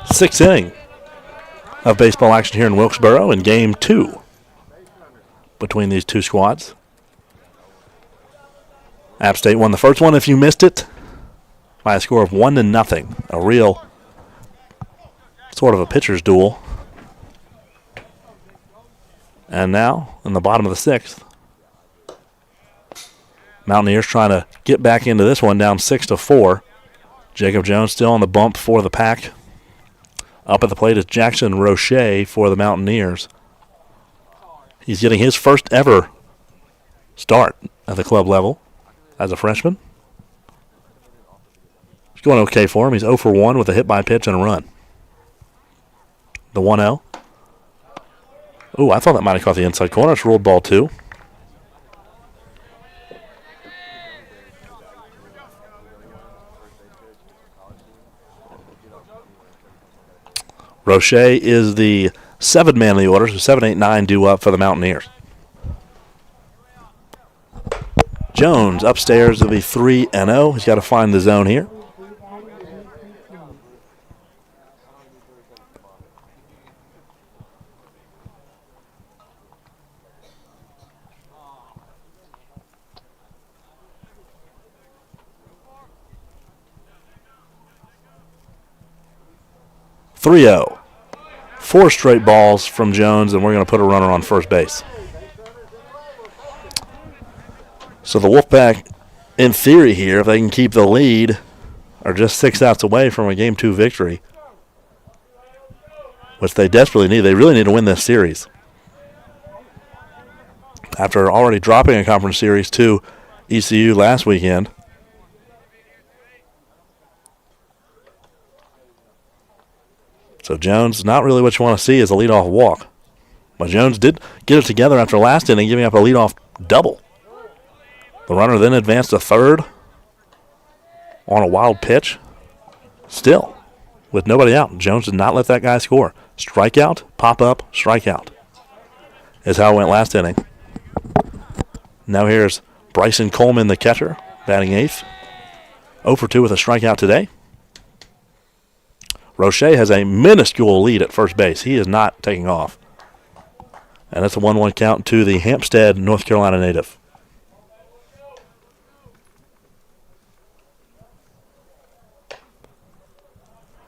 Speaker 1: Sixth inning of baseball action here in Wilkesboro in Game 2 between these two squads. App State won the first one, if you missed it, by a score of 1-0. A real sort of a pitcher's duel. And now, in the bottom of the 6th, Mountaineers trying to get back into this one, down 6-4. Jacob Jones still on the bump for the Pack. Up at the plate is Jackson Roche for the Mountaineers. He's getting his first ever start at the club level as a freshman. It's going okay for him. He's 0 for 1 with a hit by pitch and a run. The 1-0. Ooh, I thought that might have caught the inside corner. It's ruled ball 2. Roche is the 7th man of the order, so 7, 8, 9 due up for the Mountaineers. Jones upstairs to be 3-0. He's got to find the zone here. (3-0). 4 straight balls from Jones, and we're going to put a runner on first base. So the Wolfpack, in theory here, if they can keep the lead, are just 6 outs away from a Game 2 victory, which they desperately need. They really need to win this series. After already dropping a conference series to ECU last weekend. So Jones, not really what you want to see as a leadoff walk. But Jones did get it together after last inning, giving up a leadoff double. The runner then advanced to third on a wild pitch. Still, with nobody out, Jones did not let that guy score. Strikeout, pop up, strikeout is how it went last inning. Now here's Bryson Coleman, the catcher, batting eighth. 0 for 2 with a strikeout today. Roche has a minuscule lead at first base. He is not taking off. And that's a 1-1 count to the Hampstead, North Carolina native. I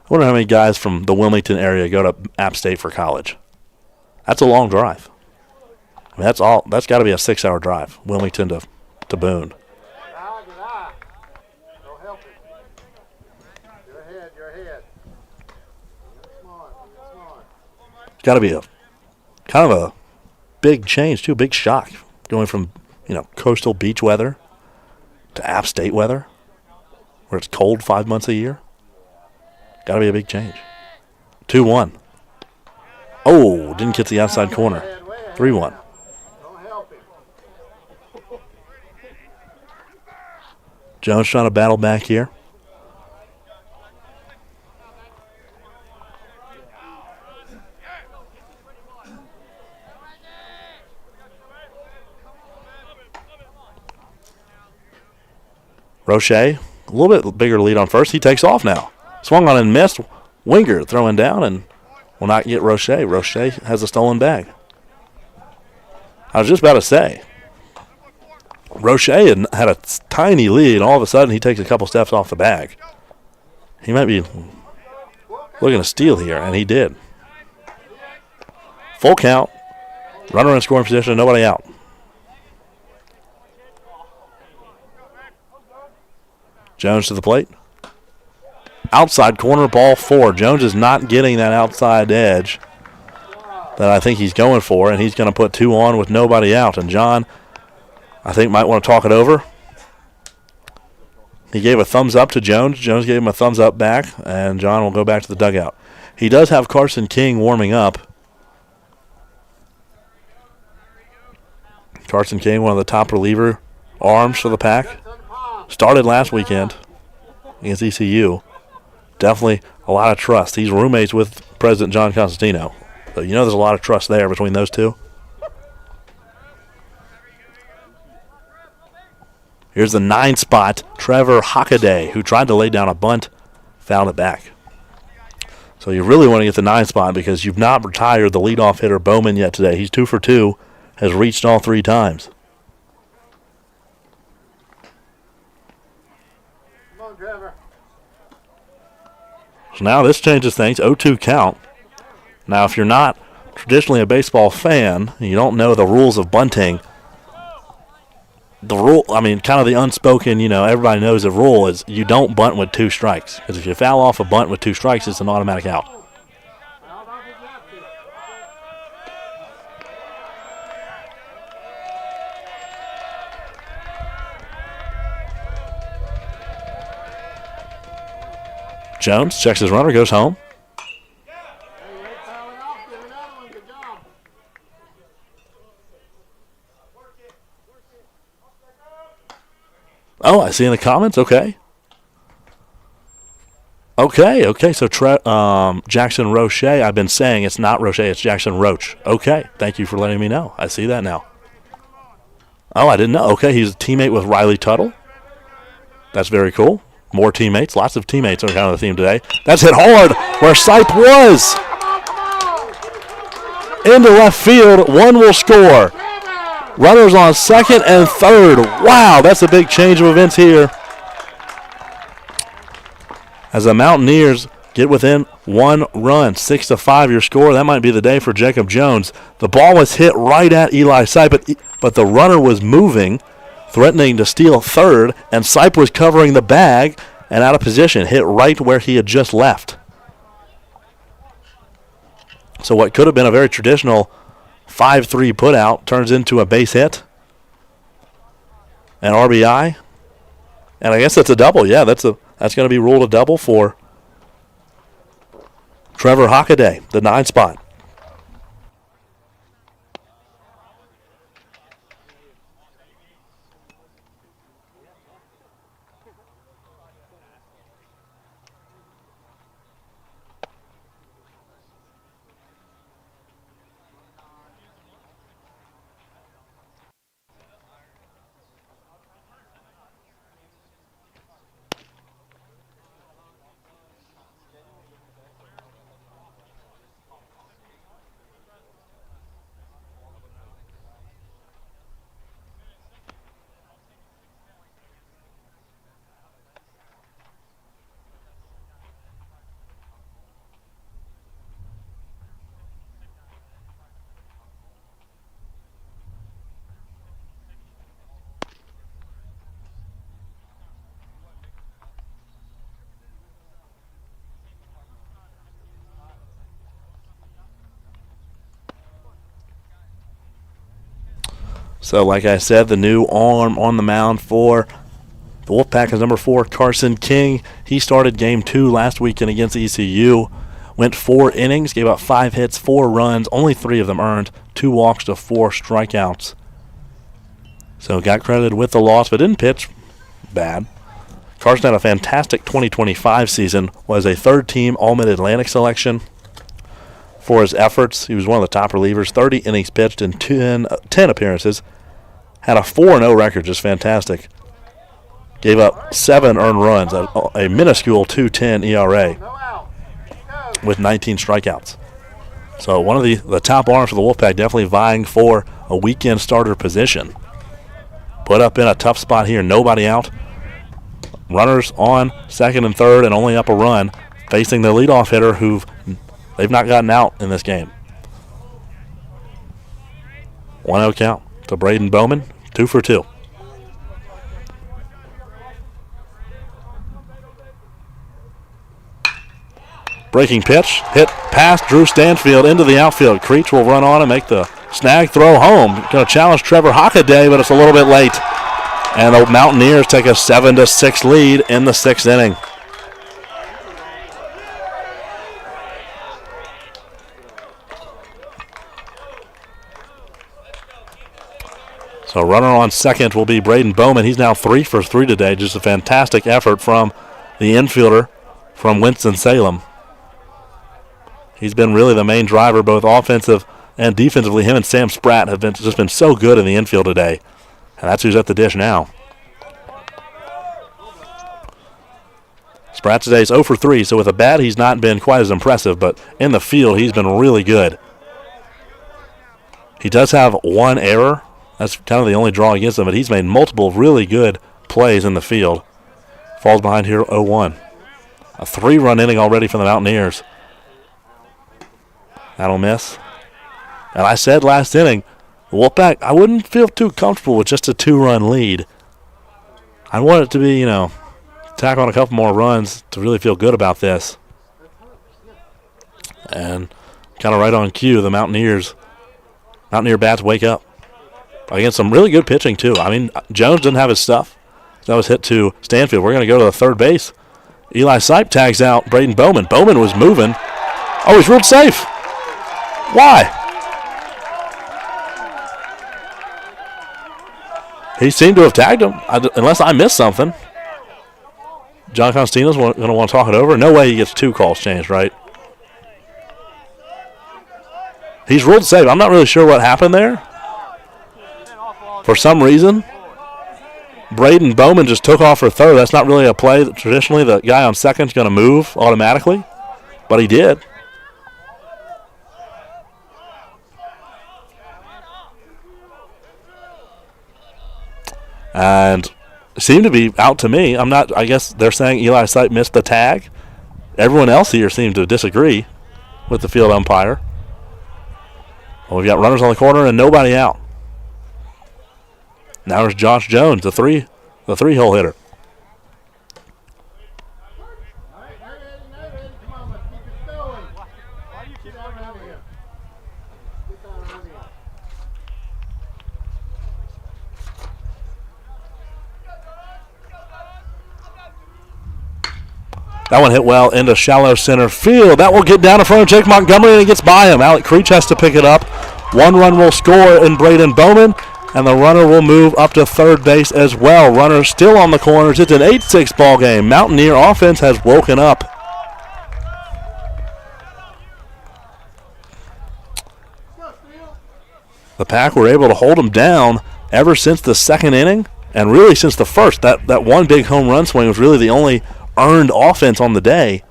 Speaker 1: wonder how many guys from the Wilmington area go to App State for college. That's a long drive. I mean, that's got to be a 6-hour drive, Wilmington to Boone.
Speaker 3: Go help him. Your head. Come on.
Speaker 1: It's got to be a kind of a big change, too, big shock, going from, coastal beach weather to App State weather, where it's cold 5 months a year. Got to be a big change. 2-1. Oh, didn't get the outside corner. 3-1. Jones trying to battle back here. Roche, a little bit bigger lead on first. He takes off now. Swung on and missed. Winger throwing down and will not get Roche. Roche has a stolen bag. I was just about to say, Roche had a tiny lead, and all of a sudden he takes a couple steps off the bag. He might be looking to steal here, and he did. Full count. Runner in scoring position, nobody out. Jones to the plate. Outside corner, ball 4. Jones is not getting that outside edge that I think he's going for, and he's going to put 2 on with nobody out. And John, I think, might want to talk it over. He gave a thumbs up to Jones. Jones gave him a thumbs up back, and John will go back to the dugout. He does have Carson King warming up. Carson King, one of the top reliever arms for the Pack. Started last weekend against ECU. Definitely a lot of trust. He's roommates with President John Constantino. So there's a lot of trust there between those two. Here's the 9 spot, Trevor Hockaday, who tried to lay down a bunt, fouled it back. So you really want to get the 9 spot because you've not retired the leadoff hitter Bowman yet today. He's 2 for 2, has reached all 3 times.
Speaker 3: Come on, Trevor.
Speaker 1: So now this changes things. 0-2 count. Now, if you're not traditionally a baseball fan, and you don't know the rules of bunting, the rule, kind of the unspoken, everybody knows the rule is you don't bunt with 2 strikes. Because if you foul off a bunt with 2 strikes, it's an automatic out. Jones checks his runner, goes home. Oh, I see in the comments. Okay. So Jackson Roche. I've been saying it's not Roche, it's Jackson Roach. Okay, thank you for letting me know. I see that now. Oh, I didn't know. Okay, he's a teammate with Riley Tuttle. That's very cool. More teammates. Lots of teammates are kind of the theme today. That's hit hard where Sipe was. Into left field. One will score. Runners on second and third. Wow, that's a big change of events here. As the Mountaineers get within 1 run, 6-5 your score. That might be the day for Jacob Jones. The ball was hit right at Eli Sipe, but the runner was moving, threatening to steal third, and Sipe was covering the bag and out of position, hit right where he had just left. So what could have been a very traditional 5-3 putout turns into a base hit, an RBI, and I guess that's a double. Yeah, that's going to be ruled a double for Trevor Hockaday, the 9 spot. So, like I said, the new arm on the mound for the Wolfpack is number 4, Carson King. He started game 2 last weekend against ECU. Went 4 innings, gave up 5 hits, 4 runs, only 3 of them earned, 2 walks to 4 strikeouts. So got credited with the loss, but didn't pitch bad. Carson had a fantastic 2025 season, was a third-team All-Mid-Atlantic selection. For his efforts, he was one of the top relievers, 30 innings pitched in 10 appearances. Had a 4-0 record, just fantastic. Gave up 7 earned runs, a minuscule 2.10 ERA with 19 strikeouts. So one of the top arms for the Wolfpack, definitely vying for a weekend starter position. Put up in a tough spot here, nobody out. Runners on second and third and only up a run, facing the leadoff hitter who they've not gotten out in this game. 1-0 count to Braden Bowman, 2 for 2. Breaking pitch, hit past Drew Stanfield into the outfield. Creech will run on and make the snag throw home. Going to challenge Trevor Hockaday, but it's a little bit late. And the Mountaineers take a 7-6 lead in the 6th inning. So runner on second will be Braden Bowman. He's now 3 for 3 today. Just a fantastic effort from the infielder from Winston-Salem. He's been really the main driver, both offensive and defensively. Him and Sam Spratt have just been so good in the infield today. And that's who's at the dish now. Spratt today is 0 for 3, so with a bat he's not been quite as impressive, but in the field he's been really good. He does have 1 error. That's kind of the only draw against him, but he's made multiple really good plays in the field. Falls behind here 0-1. A 3-run inning already for the Mountaineers. That'll miss. And I said last inning, the Wolfpack, I wouldn't feel too comfortable with just a 2-run lead. I want it to be, tack on a couple more runs to really feel good about this. And kind of right on cue, the Mountaineer bats wake up. Against some really good pitching, too. I mean, Jones didn't have his stuff. That was hit to Stanfield. We're going to go to the third base. Eli Sipe tags out Braden Bowman. Bowman was moving. Oh, he's ruled safe. Why? He seemed to have tagged him, unless I missed something. John Constantino's going to want to talk it over. No way he gets 2 calls changed, right? He's ruled safe. I'm not really sure what happened there. For some reason, Braden Bowman just took off for third. That's not really a play that traditionally the guy on second is going to move automatically, but he did. And seemed to be out to me. I guess they're saying Eli Sipe missed the tag. Everyone else here seemed to disagree with the field umpire. Well, we've got runners on the corner and nobody out. Now there's Josh Jones, the three-hole hitter. That one hit well into shallow center field. That will get down in front of Jake Montgomery, and it gets by him. Alec Creech has to pick it up. 1 run will score in Braden Bowman, and the runner will move up to third base as well. Runner still on the corners. It's an 8-6 ball game. Mountaineer offense has woken up. The Pack were able to hold them down ever since the second inning, and really since the first. That one big home run swing was really the only earned offense on the day.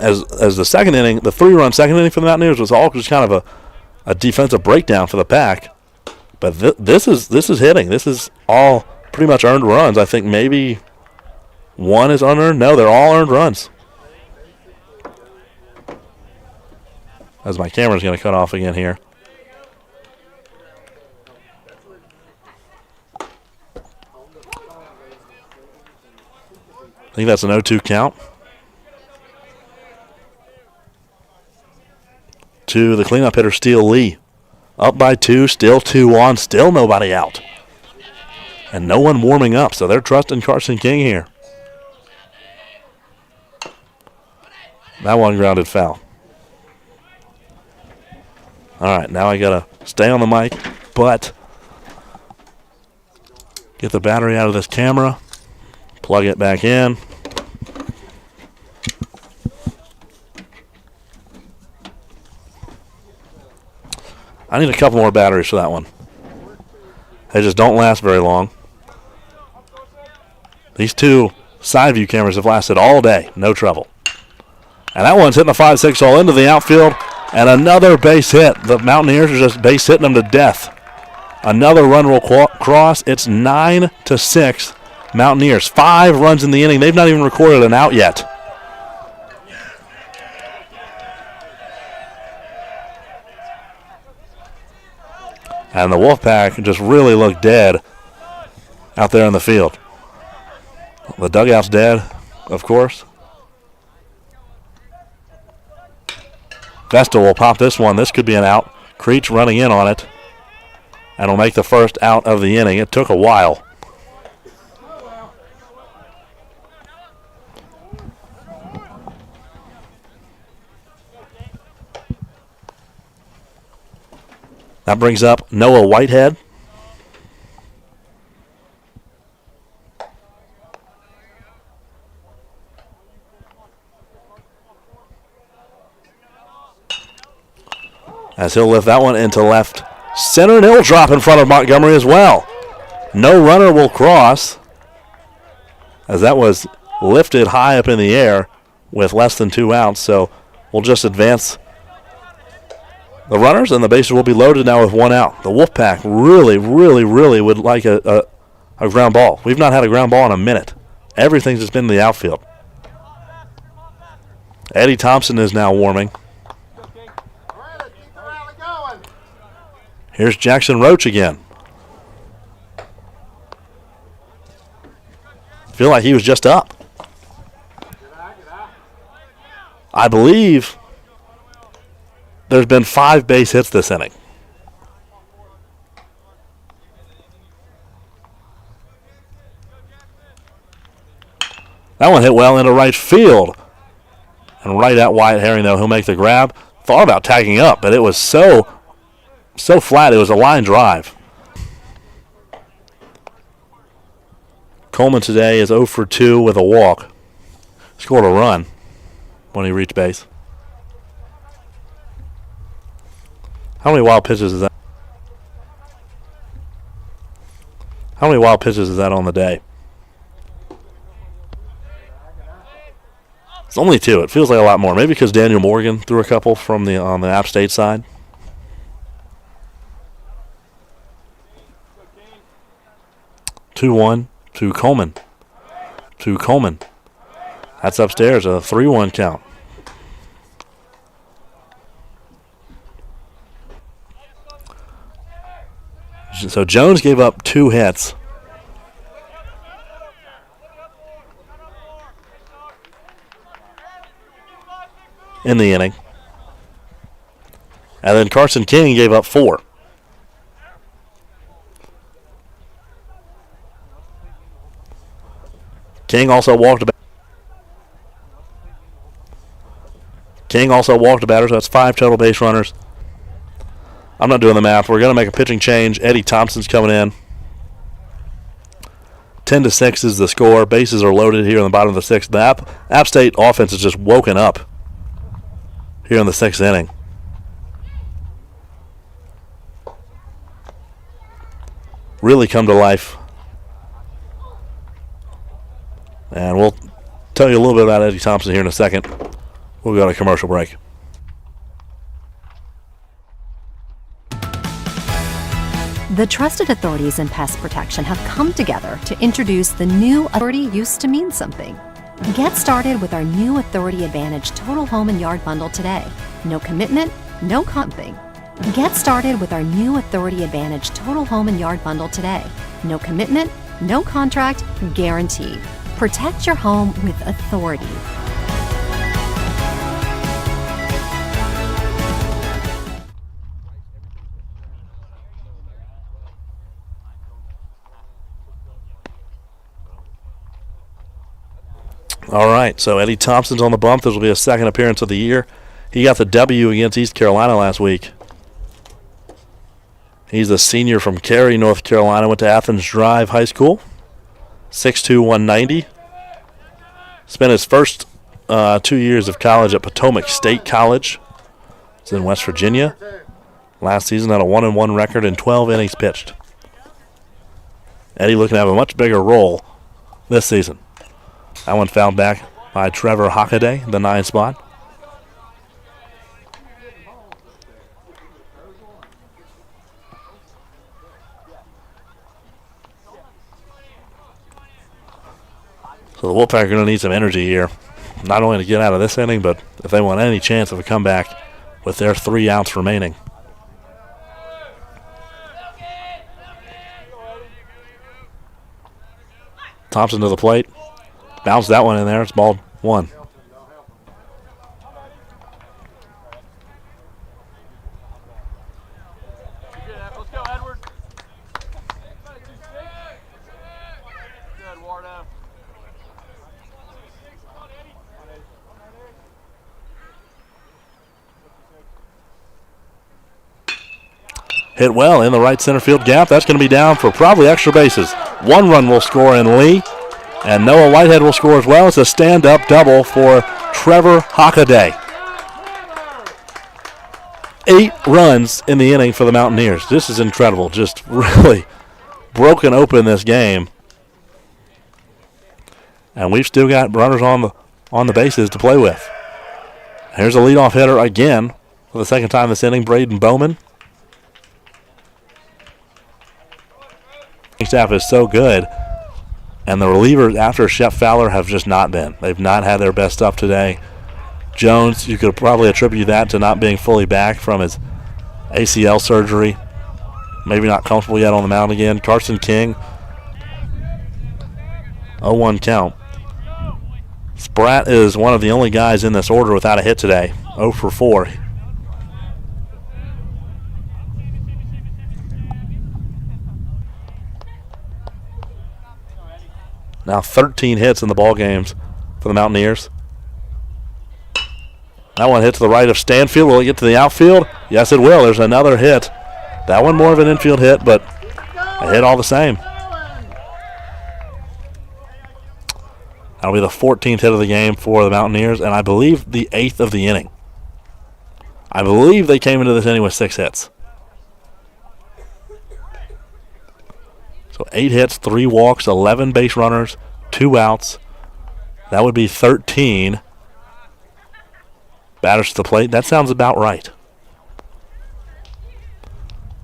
Speaker 1: As the second inning, the 3-run second inning for the Mountaineers was all just kind of a defensive breakdown for the Pack. But this is hitting. This is all pretty much earned runs. I think maybe one is unearned. No, they're all earned runs. As my camera's going to cut off again here. I think that's an 0-2 count. To the cleanup hitter, Steele Lee. Up by 2, still 2 on, still nobody out. And no one warming up, so they're trusting Carson King here. That one grounded foul. All right, now I got to stay on the mic, but get the battery out of this camera. Plug it back in. I need a couple more batteries for that one. They just don't last very long. These 2 side view cameras have lasted all day, no trouble. And that one's hitting a 5-6 all into the outfield, and another base hit. The Mountaineers are just base hitting them to death. Another run will cross. It's 9-6. Mountaineers, 5 runs in the inning. They've not even recorded an out yet. And the Wolfpack just really looked dead out there in the field. The dugout's dead, of course. Vesta will pop this one. This could be an out. Creech running in on it. And will make the first out of the inning. It took a while. That brings up Noah Whitehead. As he'll lift that one into left center, and he'll drop in front of Montgomery as well. No runner will cross, as that was lifted high up in the air with less than 2 outs. So we'll just advance the runners, and the bases will be loaded now with 1 out. The Wolfpack really, really, really would like a ground ball. We've not had a ground ball in a minute. Everything's just been in the outfield. Eddie Thompson is now warming. Here's Jackson Roach again. Feel like he was just up. I believe there's been 5 base hits this inning. That one hit well into right field. And right at Wyatt Herring, though, he'll make the grab. Thought about tagging up, but it was so flat, it was a line drive. Coleman today is 0 for 2 with a walk. Scored a run when he reached base. How many wild pitches is that? How many wild pitches is that on the day? It's only 2. It feels like a lot more. Maybe because Daniel Morgan threw a couple from on the App State side. Two one to Coleman. To Coleman. That's upstairs, a 3-1 count. So Jones gave up 2 hits. In the inning. And then Carson King gave up 4. King also walked a batter, so that's 5 total base runners. I'm not doing the math. We're going to make a pitching change. Eddie Thompson's coming in. 10-6 is the score. Bases are loaded here in the bottom of the 6th. The App State offense has just woken up here in the 6th inning. Really come to life. And we'll tell you a little bit about Eddie Thompson here in a second. We'll go to a commercial break.
Speaker 2: The trusted authorities in pest protection have come together to introduce the new Authority used to mean something. Get started with our new Authority Advantage Total Home and Yard Bundle today. No commitment, no comping. Get started with our new Authority Advantage Total Home and Yard Bundle today. No commitment, no contract, guaranteed. Protect your home with authority.
Speaker 1: All right, so Eddie Thompson's on the bump. This will be his second appearance of the year. He got the W against East Carolina last week. He's a senior from Cary, North Carolina. Went to Athens Drive High School. 6'2", 190. Spent his first 2 years of college at Potomac State College. It's in West Virginia. Last season had a 1-1 record in 12 innings pitched. Eddie looking to have a much bigger role this season. That one fouled back by Trevor Hockaday, the 9 spot. So the Wolfpack are going to need some energy here, not only to get out of this inning, but if they want any chance of a comeback with their 3 outs remaining. Thompson to the plate. Bounced that one in there. It's ball 1.
Speaker 5: Let's go, Edward. Good, Wardo.
Speaker 1: Hit well in the right center field gap. That's going to be down for probably extra bases. 1 run will score in Lee. And Noah Whitehead will score as well. It's a stand-up double for Trevor Hockaday. 8 runs in the inning for the Mountaineers. This is incredible. Just really broken open this game. And we've still got runners on the bases to play with. Here's a leadoff hitter again for the second time this inning, Braden Bowman. Staff is so good. And the relievers after Shep Fowler have just not been. They've not had their best stuff today. Jones, you could probably attribute that to not being fully back from his ACL surgery. Maybe not comfortable yet on the mound again. Carson King, 0-1 count. Spratt is one of the only guys in this order without a hit today. 0 for 4. Now 13 hits in the ball games for the Mountaineers. That one hit to the right of Stanfield. Will it get to the outfield? Yes, it will. There's another hit. That one more of an infield hit, but a hit all the same. That'll be the 14th hit of the game for the Mountaineers, and I believe the 8th of the inning. I believe they came into this inning with 6 hits. So 8 hits, 3 walks, 11 base runners, 2 outs. That would be 13 batters to the plate. That sounds about right.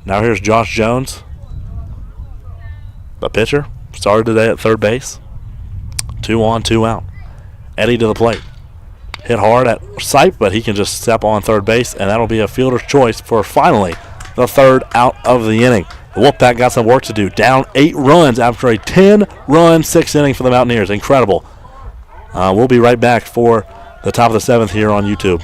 Speaker 1: Now here's Josh Jones, the pitcher. Started today at third base. 2 on, 2 out. Eddie to the plate. Hit hard at sight, but he can just step on third base, and that'll be a fielder's choice for finally the 3rd out of the inning. The Wolfpack got some work to do. Down 8 runs after a 10-run 6th inning for the Mountaineers. Incredible. We'll be right back for the top of the 7th here on YouTube.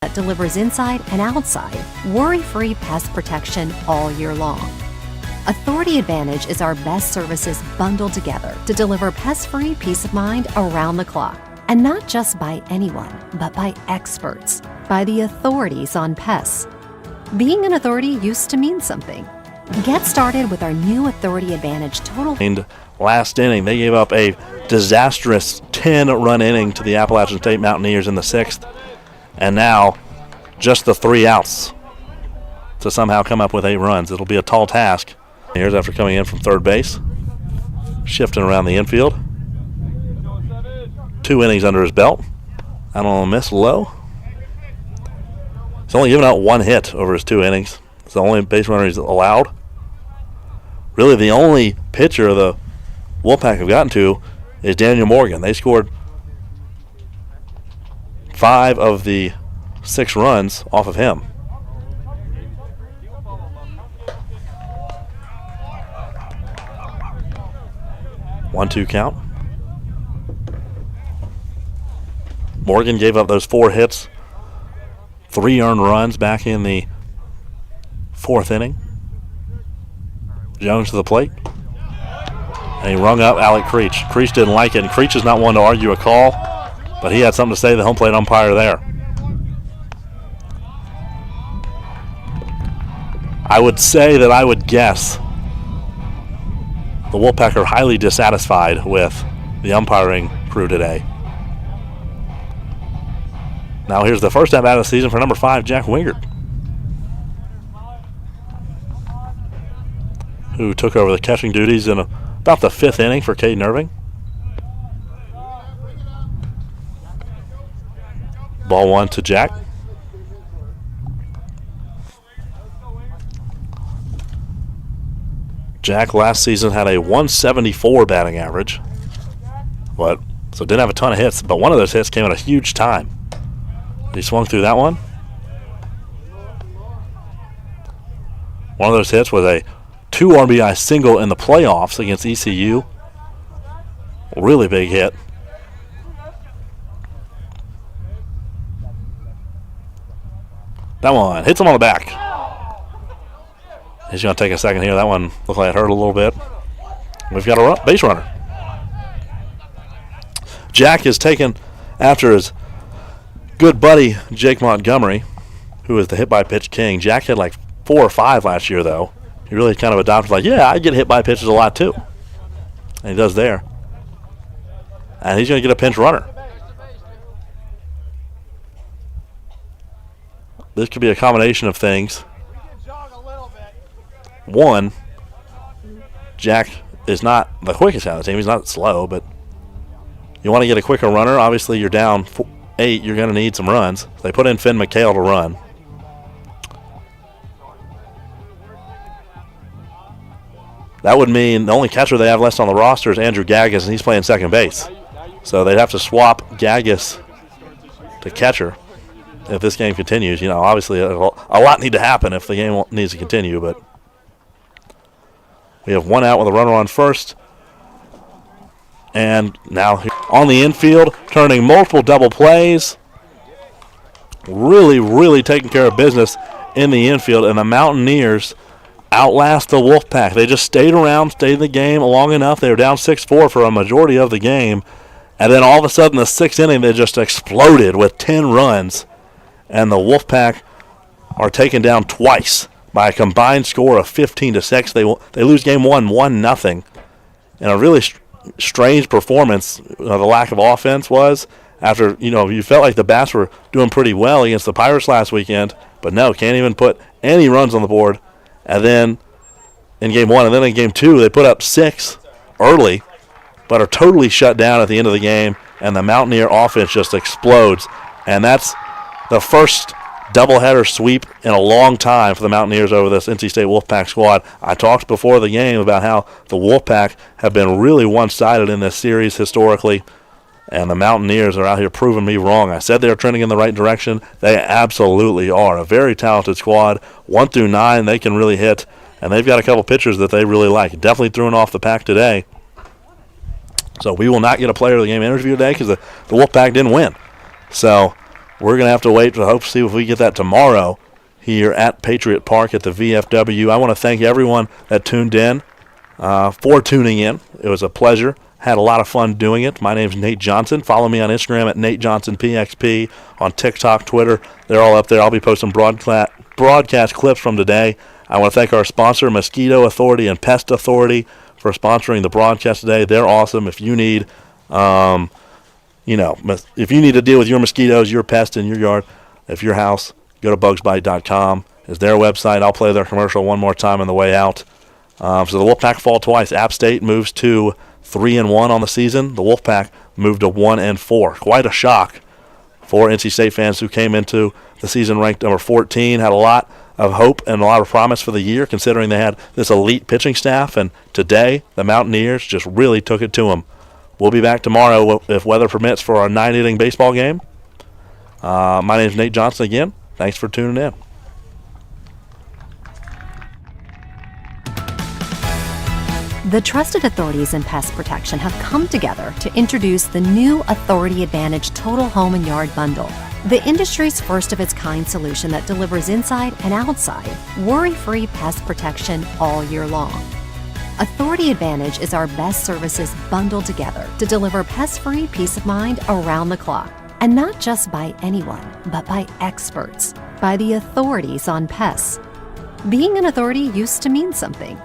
Speaker 2: that delivers inside and outside worry-free pest protection all year long. Authority Advantage is our best services bundled together to deliver pest-free peace of mind around the clock. And not just by anyone, but by experts, by the authorities on pests. Being an authority used to mean something. Get started with our new Authority Advantage Total.
Speaker 1: And last inning, they gave up a disastrous 10-run inning to the Appalachian State Mountaineers in the 6th. And now, just the 3 outs to somehow come up with 8 runs. It'll be a tall task. Here's after coming in from third base, shifting around the infield. 2 innings under his belt. I don't miss low. He's only given out 1 hit over his 2 innings. It's the only base runner he's allowed. Really, the only pitcher the Wolfpack have gotten to is Daniel Morgan. They scored 5 of the 6 runs off of him. One-two count. Morgan gave up those 4 hits, 3 earned runs back in the 4th inning. Jones to the plate. And he rung up Alec Creech. Creech didn't like it, and Creech is not one to argue a call, but he had something to say to the home plate umpire there. I would say that I would guess the Wolfpack are highly dissatisfied with the umpiring crew today. Now here's the first at-bat of the season for number 5, Jack Wingert, who took over the catching duties in about the 5th inning for Caden Irving. Ball 1 to Jack. Jack last season had a 174 batting average, so didn't have a ton of hits, but one of those hits came at a huge time. He swung through that one. One of those hits was a 2 RBI single in the playoffs against ECU. Really big hit. That one hits him on the back. He's going to take a second here. That one looked like it hurt a little bit. We've got a base runner. Jack is taken after his good buddy Jake Montgomery, who is the hit-by-pitch king. Jack had like 4 or 5 last year, though. He really kind of adopted, like, yeah, I get hit by pitches a lot, too. And he does there. And he's going to get a pinch runner. This could be a combination of things. One, Jack is not the quickest out of the team. He's not slow, but you want to get a quicker runner. Obviously, you're down 8. You're going to need some runs. They put in Finn McHale to run. That would mean the only catcher they have left on the roster is Andrew Gaggus, and he's playing second base. So they'd have to swap Gaggus to catcher if this game continues. You know, obviously a lot need to happen if the game needs to continue, but we have 1 out with a runner on first. And now on the infield, turning multiple double plays. Really, really taking care of business in the infield, and the Mountaineers outlast the Wolfpack. They just stayed in the game long enough. They were down 6-4 for a majority of the game. And then all of a sudden, the 6th inning, they just exploded with 10 runs. And the Wolfpack are taken down twice by a combined score of 15-6. They lose game 1, 1-0. And a really strange performance, the lack of offense was. After, you felt like the Bats were doing pretty well against the Pirates last weekend. But no, can't even put any runs on the board. And then in game 1, and then in game 2, they put up 6 early, but are totally shut down at the end of the game, and the Mountaineer offense just explodes. And that's the first doubleheader sweep in a long time for the Mountaineers over this NC State Wolfpack squad. I talked before the game about how the Wolfpack have been really one-sided in this series historically, and the Mountaineers are out here proving me wrong. I said they were trending in the right direction. They absolutely are. A very talented squad. 1 through 9, they can really hit, and they've got a couple pitchers that they really like. Definitely throwing off the pack today. So we will not get a player of the game interview today because the Wolfpack didn't win. So we're going to have to wait to hope to see if we get that tomorrow here at Patriot Park at the VFW. I want to thank everyone that tuned in for tuning in. It was a pleasure. Had a lot of fun doing it. My name's Nate Johnson. Follow me on Instagram at Nate Johnson PXP, on TikTok, Twitter. They're all up there. I'll be posting broadcast clips from today. I want to thank our sponsor, Mosquito Authority and Pest Authority, for sponsoring the broadcast today. They're awesome. If you need, if you need to deal with your mosquitoes, your pests in your yard, if your house, go to bugsbite.com. Is their website. I'll play their commercial one more time on the way out. So the Wolfpack fall twice. App State moves to 3-1 on the season. The Wolfpack moved to 1-4. Quite a shock for NC State fans who came into the season ranked number 14. Had a lot of hope and a lot of promise for the year, considering they had this elite pitching staff. And today, the Mountaineers just really took it to them. We'll be back tomorrow if weather permits for our 9-inning baseball game. My name's Nate Johnson again. Thanks for tuning in.
Speaker 2: The trusted authorities in pest protection have come together to introduce the new Authority Advantage Total Home and Yard Bundle, the industry's first of its kind solution that delivers inside and outside worry-free pest protection all year long. Authority Advantage is our best services bundled together to deliver pest-free peace of mind around the clock. And not just by anyone, but by experts, by the authorities on pests. Being an authority used to mean something.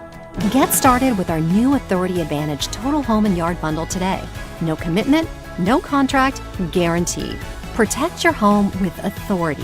Speaker 2: Get started with our new Authority Advantage Total Home and Yard Bundle today. No commitment, no contract, guaranteed. Protect your home with authority.